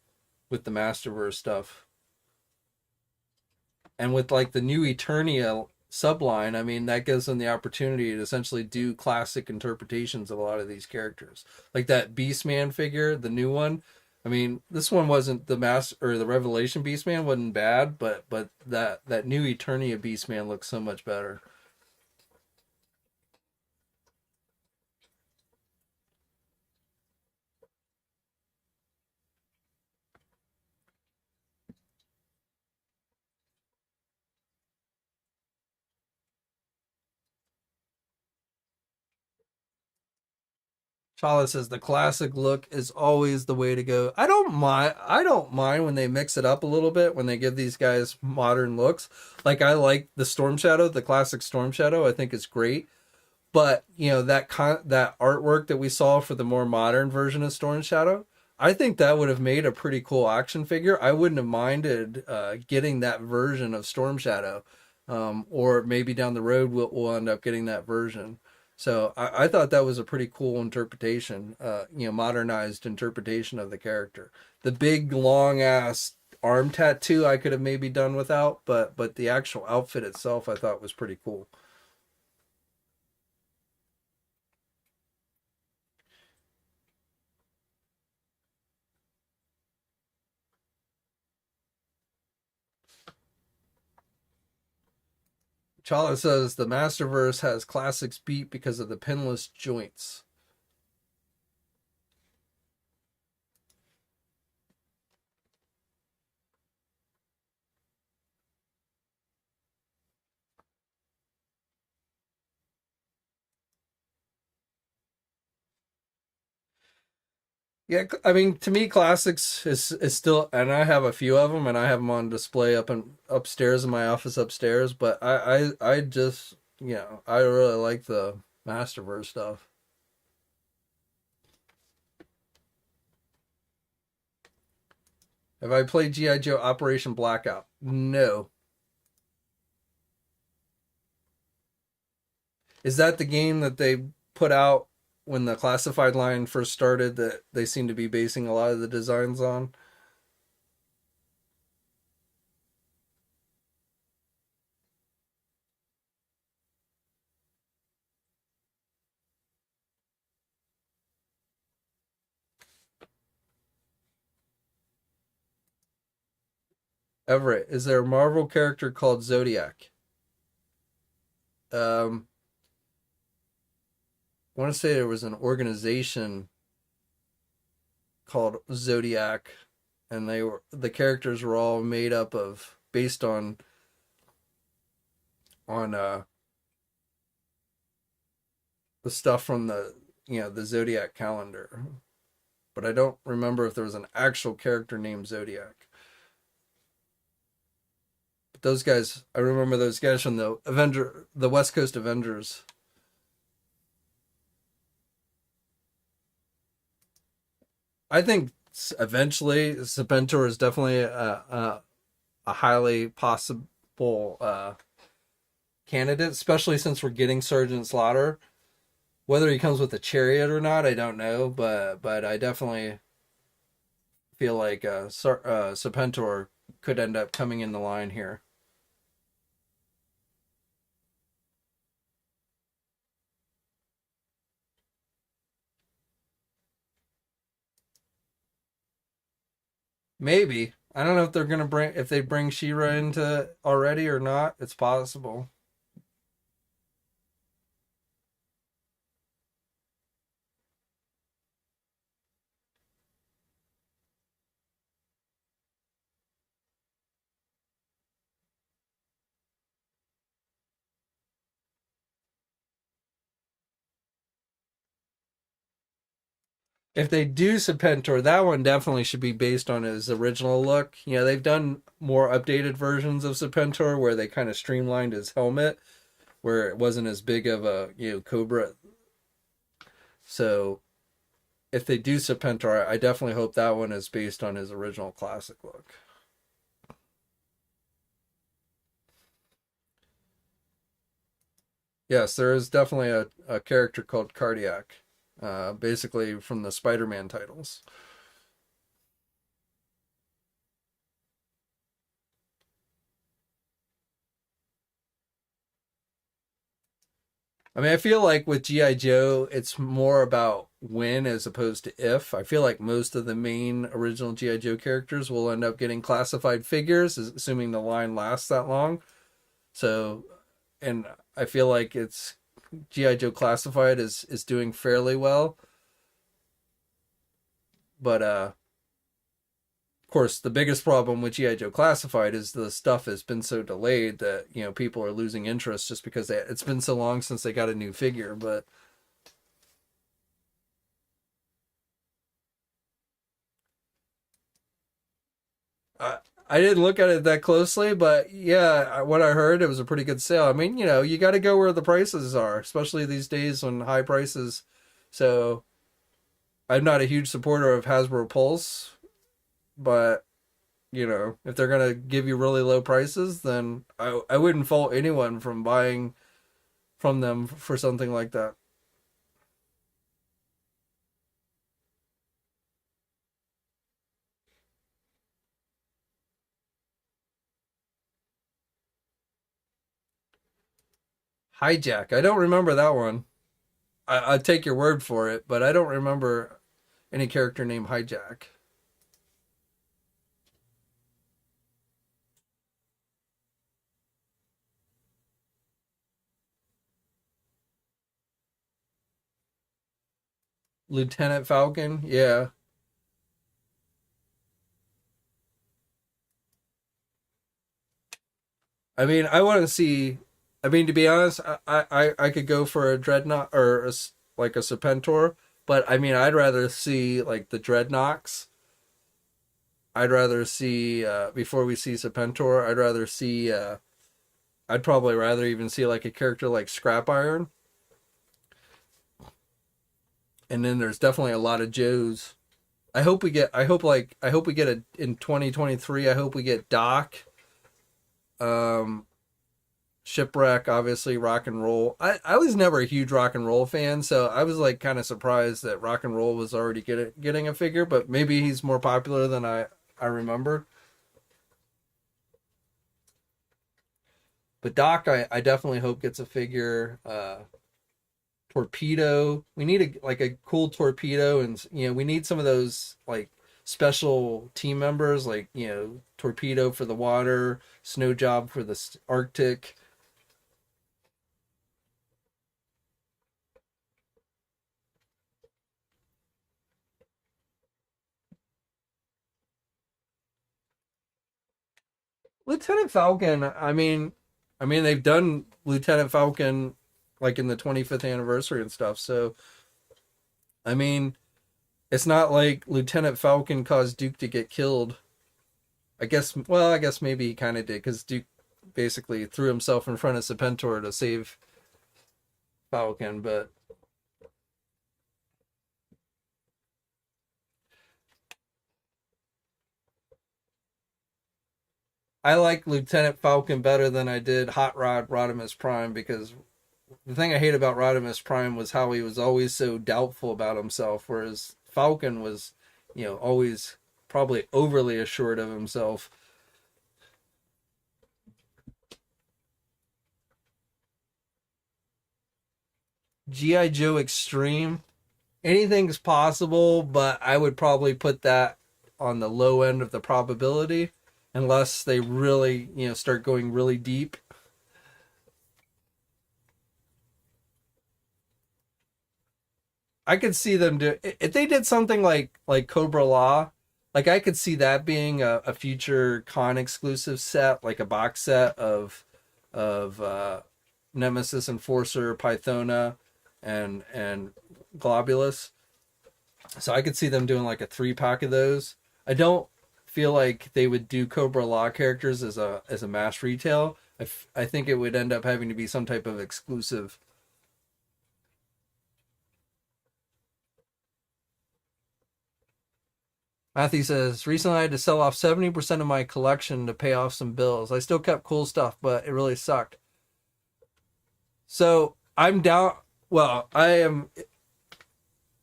A: the Masterverse stuff. And with like the new Eternia subline, I mean, that gives them the opportunity to essentially do classic interpretations of a lot of these characters. Like that Beastman figure, the new one. I mean, this one wasn't the mass or the Revelation Beastman wasn't bad, but that new Eternia Beastman looks so much better. Chala says the classic look is always the way to go. I don't mind. I don't mind when they mix it up a little bit when they give these guys modern looks. Like I like the Storm Shadow, the classic Storm Shadow. I think it's great. But you know that artwork that we saw for the more modern version of Storm Shadow, I think that would have made a pretty cool action figure. I wouldn't have minded getting that version of Storm Shadow, or maybe down the road we'll end up getting that version. So I thought that was a pretty cool interpretation, modernized interpretation of the character. The big long ass arm tattoo I could have maybe done without, but the actual outfit itself I thought was pretty cool. Chala says the Masterverse has classics beat because of the pinless joints. Yeah, I mean, to me, classics is still, and I have a few of them, and I have them on display up and upstairs in my office upstairs. But I just, I really like the Masterverse stuff. Have I played GI Joe Operation Blackout? No. Is that the game that they put out when the classified line first started that they seem to be basing a lot of the designs on? Everett, is there a Marvel character called Zodiac? Um, I want to say there was an organization called Zodiac, and the characters were all made up of based on the stuff from the Zodiac calendar. But I don't remember if there was an actual character named Zodiac. But those guys, I remember those guys from the West Coast Avengers. I think eventually Serpentor is definitely a highly possible candidate, especially since we're getting Sergeant Slaughter. Whether he comes with a chariot or not, I don't know, but I definitely feel like Serpentor could end up coming in the line here. Maybe. I don't know if they're gonna bring if they bring Shira into already or not. It's possible. If they do Serpentor, that one definitely should be based on his original look. They've done more updated versions of Serpentor where they kind of streamlined his helmet, where it wasn't as big of a Cobra. So if they do Serpentor, I definitely hope that one is based on his original classic look. Yes, there is definitely a character called Cardiac, basically from the Spider-Man titles. I mean, I feel like with G.I. Joe, it's more about when as opposed to if. I feel like most of the main original G.I. Joe characters will end up getting classified figures, assuming the line lasts that long. So, and I feel like it's G.I. Joe Classified is doing fairly well. But of course, the biggest problem with G.I. Joe Classified is the stuff has been so delayed that, people are losing interest just because it's been so long since they got a new figure. But I, I didn't look at it that closely, but yeah, what I heard, it was a pretty good sale. I mean, you got to go where the prices are, especially these days when high prices. So I'm not a huge supporter of Hasbro Pulse, but if they're gonna give you really low prices, then I wouldn't fault anyone from buying from them for something like that. Hijack. I don't remember that one. I take your word for it, but I don't remember any character named Hijack. Lieutenant Falcon. Yeah. I mean, I want to see. I mean, to be honest, I could go for a dreadnought or like a Serpentor, but I mean, I'd rather see like the dreadnoughts. I'd rather see before we see Serpentor. I'd rather see. I'd probably rather even see like a character like Scrap Iron, and then there's definitely a lot of Joes. I hope we get. I hope we get a in 2023. I hope we get Doc. Um, Shipwreck, obviously, rock and roll. I was never a huge rock and roll fan, so I was like kind of surprised that rock and roll was already getting a figure, but maybe he's more popular than I remember. But Doc, I definitely hope gets a figure. Torpedo, we need like a cool torpedo, and we need some of those like special team members, like Torpedo for the water, Snow Job for the Arctic. Lieutenant Falcon, I mean they've done Lieutenant Falcon like in the 25th anniversary and stuff. So, I mean, it's not like Lieutenant Falcon caused Duke to get killed. I guess maybe he kind of did cuz Duke basically threw himself in front of Serpentor to save Falcon, but I like Lieutenant Falcon better than I did Hot Rod Rodimus Prime because the thing I hate about Rodimus Prime was how he was always so doubtful about himself, whereas Falcon was, always probably overly assured of himself. G.I. Joe Extreme, anything's possible, but I would probably put that on the low end of the probability unless they really, start going really deep. I could see them do if they did something like Cobra Law. Like I could see that being a future con exclusive set, like a box set of Nemesis Enforcer, Pythona, and Globulus. So I could see them doing like a 3 pack of those. I don't feel like they would do Cobra Law characters as a mass retail. I think it would end up having to be some type of exclusive. Matthew says, recently I had to sell off 70% of my collection to pay off some bills. I still kept cool stuff, but it really sucked. So I'm down. Well, I am.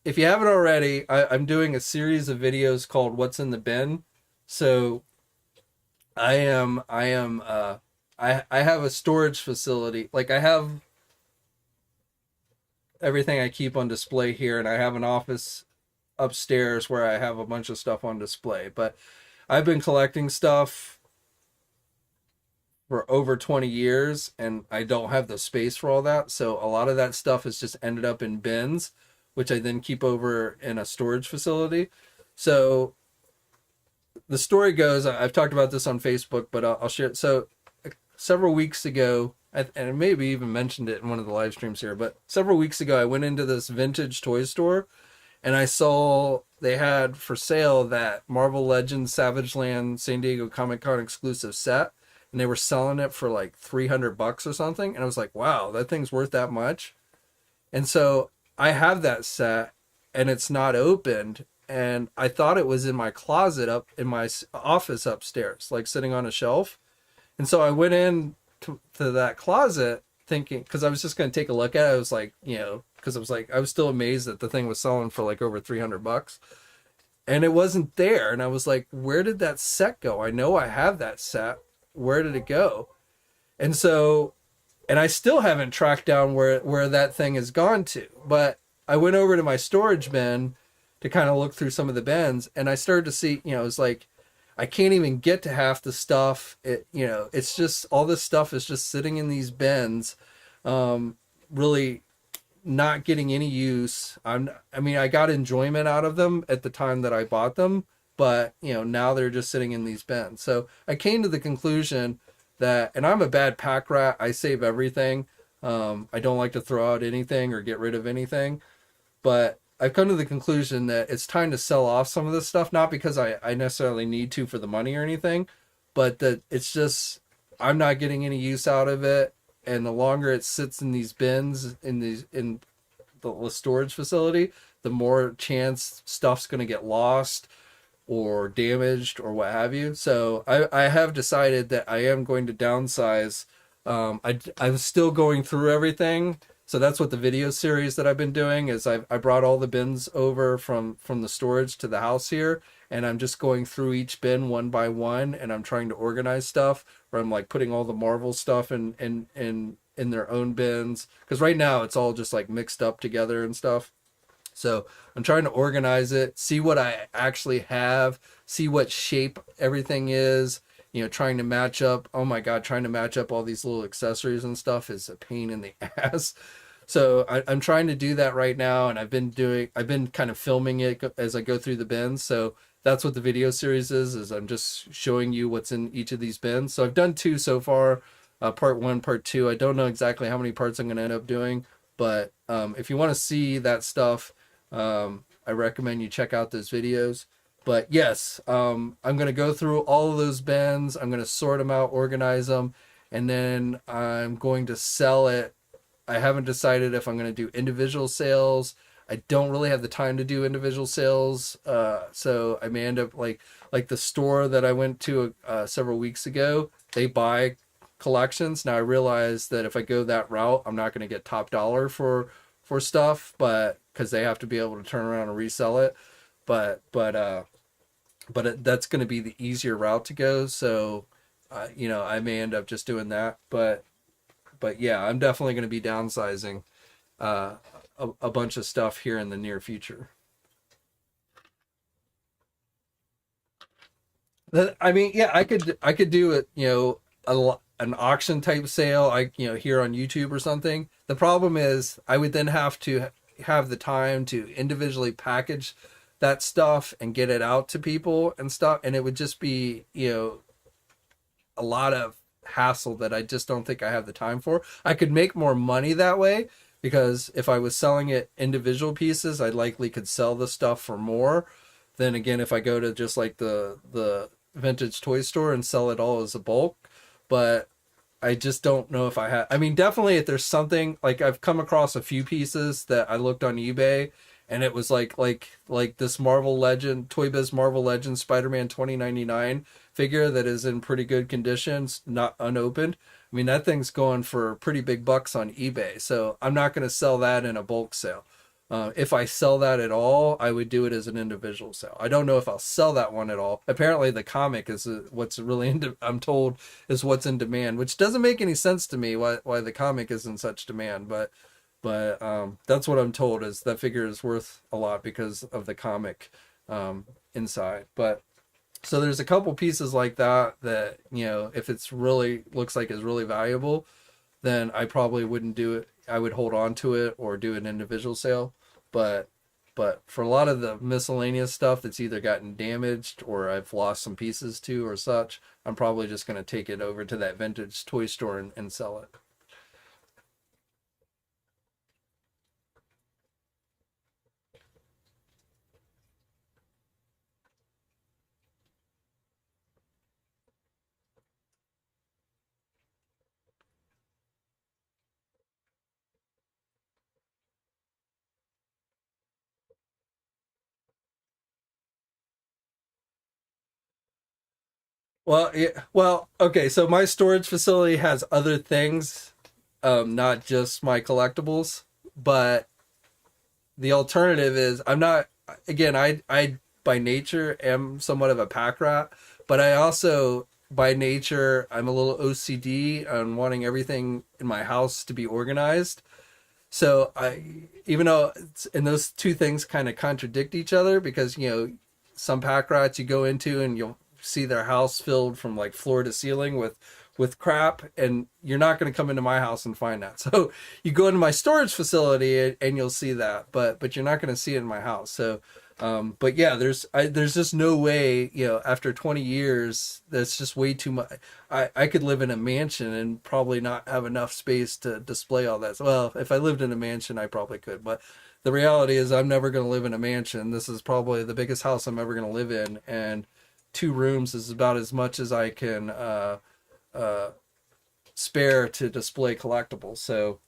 A: If you haven't already, I'm doing a series of videos called "What's in the Bin." So I have a storage facility. Like I have everything I keep on display here, and I have an office upstairs where I have a bunch of stuff on display. But I've been collecting stuff for over 20 years, and I don't have the space for all that. So a lot of that stuff has just ended up in bins, which I then keep over in a storage facility. So the story goes, I've talked about this on Facebook, but I'll share it. So several weeks ago, and I maybe even mentioned it in one of the live streams here, but several weeks ago, I went into this vintage toy store and I saw they had for sale that Marvel Legends Savage Land San Diego Comic Con exclusive set, and they were selling it for like $300 or something. And I was like, wow, that thing's worth that much. And so I have that set and it's not opened. And I thought it was in my closet up in my office upstairs, like sitting on a shelf. And so I went in to that closet thinking, because I was just going to take a look at it. I was like, because I was still amazed that the thing was selling for like over $300. And it wasn't there. And I was like, where did that set go? I know I have that set. Where did it go? And so, and I still haven't tracked down where that thing has gone to. But I went over to my storage bin to kind of look through some of the bins, and I started to see, it's like, I can't even get to half the stuff. It's just, all this stuff is just sitting in these bins, really not getting any use. I got enjoyment out of them at the time that I bought them, but now they're just sitting in these bins. So I came to the conclusion that, and I'm a bad pack rat. I save everything. I don't like to throw out anything or get rid of anything, but I've come to the conclusion that it's time to sell off some of this stuff, not because I necessarily need to for the money or anything, but that it's just, I'm not getting any use out of it. And the longer it sits in these bins, in the storage facility, the more chance stuff's going to get lost or damaged or what have you. So I have decided that I am going to downsize. I'm still going through everything. So that's what the video series that I've been doing is. I brought all the bins over from the storage to the house here, and I'm just going through each bin one by one, and I'm trying to organize stuff, where I'm like putting all the Marvel stuff in their own bins, because right now it's all just like mixed up together and stuff. So I'm trying to organize it, see what I actually have, see what shape everything is, trying to match up. Oh my God, trying to match up all these little accessories and stuff is a pain in the ass. So I'm trying to do that right now. And I've been kind of filming it as I go through the bins. So that's what the video series is I'm just showing you what's in each of these bins. So I've done 2 so far, part 1, part 2. I don't know exactly how many parts I'm going to end up doing, but if you want to see that stuff, I recommend you check out those videos. But yes, I'm going to go through all of those bins. I'm going to sort them out, organize them, and then I'm going to sell it. I haven't decided if I'm going to do individual sales. I don't really have the time to do individual sales. So I may end up like the store that I went to several weeks ago. They buy collections. Now I realize that if I go that route, I'm not going to get top dollar for stuff, but because they have to be able to turn around and resell it. But that's going to be the easier route to go. So, I may end up just doing that. But yeah, I'm definitely going to be downsizing a bunch of stuff here in the near future. Yeah, I could do it, an auction type sale, here on YouTube or something. The problem is I would then have to have the time to individually package that stuff and get it out to people and stuff, and it would just be a lot of hassle that I just don't think I have the time for. I could make more money that way, because if I was selling it individual pieces, I likely could sell the stuff for more than, again, if I go to just like the vintage toy store and sell it all as a bulk. But I just don't know if I have. Definitely if there's something, like I've come across a few pieces that I looked on eBay and it was like this Marvel Legend, Toy Biz Marvel Legend Spider-Man 2099 figure that is in pretty good conditions, not unopened. I mean, that thing's going for pretty big bucks on eBay. So I'm not going to sell that in a bulk sale. If I sell that at all, I would do it as an individual sale. I don't know if I'll sell that one at all. Apparently, the comic is what's really I'm told is what's in demand, which doesn't make any sense to me why the comic is in such demand. But that's what I'm told is that figure is worth a lot because of the comic inside. But so there's a couple pieces like that that, you know, if it's really looks like is really valuable, then I probably wouldn't do it. I would hold on to it or do an individual sale. But but for a lot of the miscellaneous stuff that's either gotten damaged or I've lost some pieces to or such, I'm probably just going to take it over to that vintage toy store and sell it. Well, yeah, well, okay. So my storage facility has other things, not just my collectibles. But the alternative is I'm not. Again, I by nature am somewhat of a pack rat, but I also by nature I'm a little OCD on wanting everything in my house to be organized. So even though and those two things kind of contradict each other because you know some pack rats you go into and you'll see their house filled from like floor to ceiling with crap, and you're not going to come into my house and find that. So you go into my storage facility and you'll see that, but you're not going to see it in my house. So but yeah, there's just no way, you know, after 20 years, that's just way too much. I could live in a mansion and probably not have enough space to display all that. Well, if I lived in a mansion, I probably could, but the reality is I'm never going to live in a mansion. This is probably the biggest house I'm ever going to live in, and 2 rooms is about as much as I can uh, spare to display collectibles. So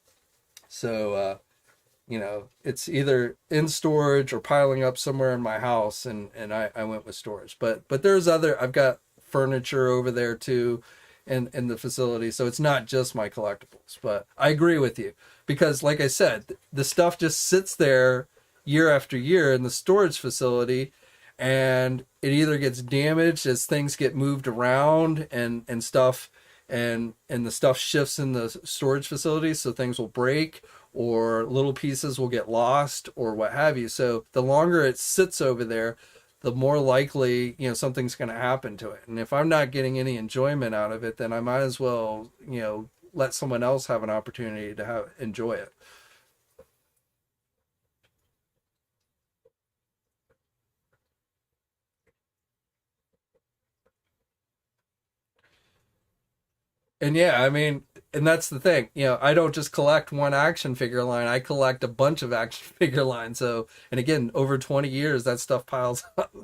A: you know, it's either in storage or piling up somewhere in my house, and I went with storage. But there's other I've got furniture over there too in the facility. So it's not just my collectibles. But I agree with you. Because like I said, the stuff just sits there year after year in the storage facility, and it either gets damaged as things get moved around and stuff, and the stuff shifts in the storage facility, so things will break or little pieces will get lost or what have you. So the longer it sits over there, the more likely, you know, something's going to happen to it. And if I'm not getting any enjoyment out of it, then I might as well, you know, let someone else have an opportunity to have enjoy it. And yeah, I mean, and that's the thing, you know, I don't just collect one action figure line, I collect a bunch of action figure lines. So, and again, over 20 years, that stuff piles up.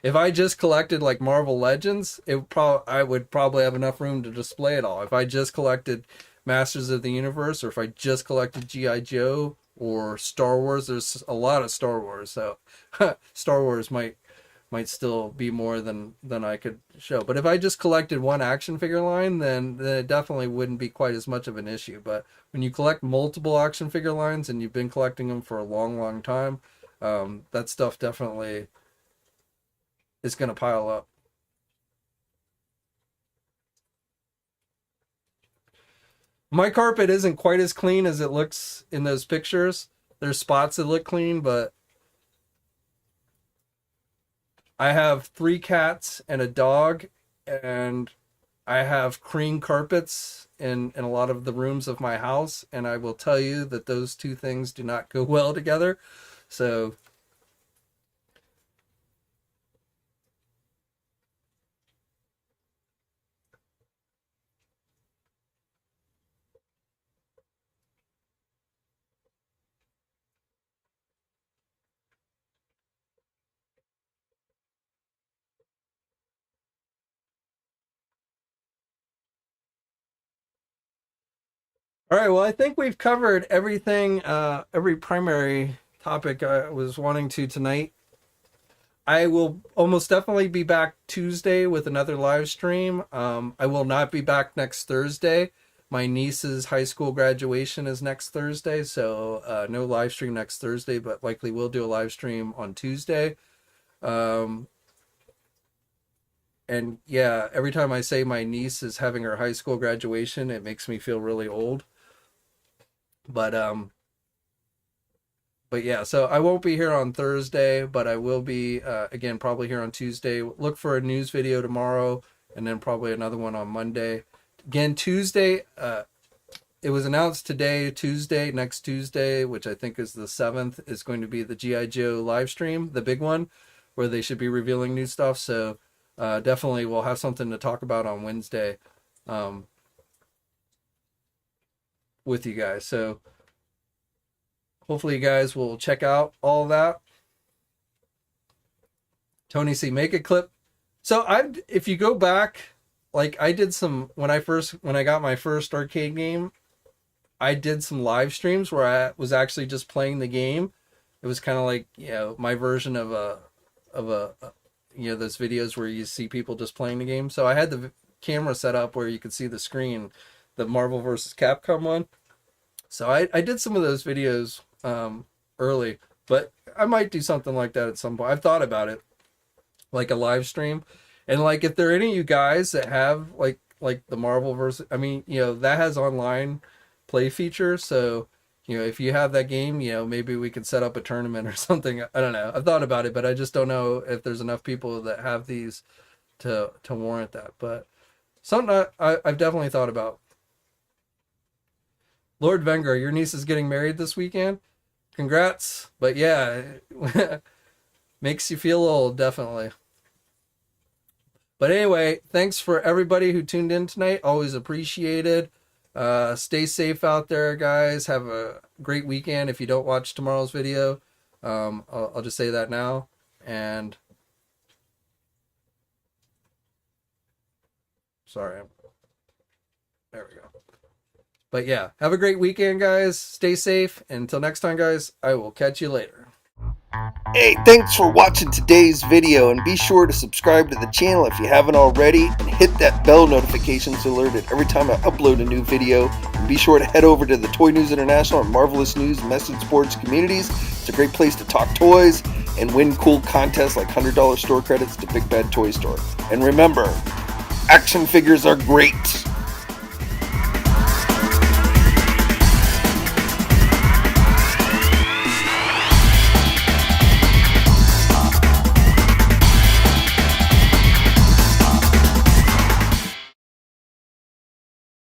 A: If I just collected like Marvel Legends, I would probably have enough room to display it all. If I just collected Masters of the Universe, or if I just collected GI Joe or Star Wars, there's a lot of Star Wars, so Star Wars might still be more than I could show. But if I just collected one action figure line, then it definitely wouldn't be quite as much of an issue. But when you collect multiple action figure lines and you've been collecting them for a long, long time, that stuff definitely is going to pile up. My carpet isn't quite as clean as it looks in those pictures. There's spots that look clean, but I have 3 cats and a dog, and I have cream carpets in a lot of the rooms of my house, and I will tell you that those two things do not go well together. So All right, well, I think we've covered everything, every primary topic I was wanting to tonight. I will almost definitely be back Tuesday with another live stream. I will not be back next Thursday. My niece's high school graduation is next Thursday, so no live stream next Thursday, but likely we'll do a live stream on Tuesday. Um, and yeah, every time I say my niece is having her high school graduation, it makes me feel really old. But but yeah, so I won't be here on Thursday, but I will be again probably here on Tuesday. Look for a news video tomorrow, and then probably another one on Monday. Again, Tuesday. It was announced today, Tuesday, next Tuesday, which I think is the 7th, is going to be the G.I. Joe live stream, the big one, where they should be revealing new stuff. So definitely we'll have something to talk about on Wednesday with you guys. So hopefully you guys will check out all of that. Tony C, make a clip. So if you go back, like I did some, when I got my first arcade game, I did some live streams where I was actually just playing the game. It was kind of like, my version of a those videos where you see people just playing the game. So I had the camera set up where you could see the screen, the Marvel vs. Capcom one. So I did some of those videos early, but I might do something like that at some point. I've thought about it, like a live stream. And like if there are any of you guys that have like the Marvel versus, that has online play feature. So, if you have that game, maybe we could set up a tournament or something. I don't know. I've thought about it, but I just don't know if there's enough people that have these to warrant that. But something I've definitely thought about. Lord Wenger, your niece is getting married this weekend. Congrats. But yeah, makes you feel old, definitely. But anyway, thanks for everybody who tuned in tonight. Always appreciated. Stay safe out there, guys. Have a great weekend. If you don't watch tomorrow's video, I'll just say that now. And sorry, there we go. But yeah, have a great weekend, guys. Stay safe. And until next time, guys, I will catch you later.
B: Hey, thanks for watching today's video, and be sure to subscribe to the channel if you haven't already, and hit that bell notification so alerted every time I upload a new video. And be sure to head over to the Toy News International and Marvelous News message boards communities. It's a great place to talk toys and win cool contests like $100 store credits to Big Bad Toy Store. And remember, action figures are great!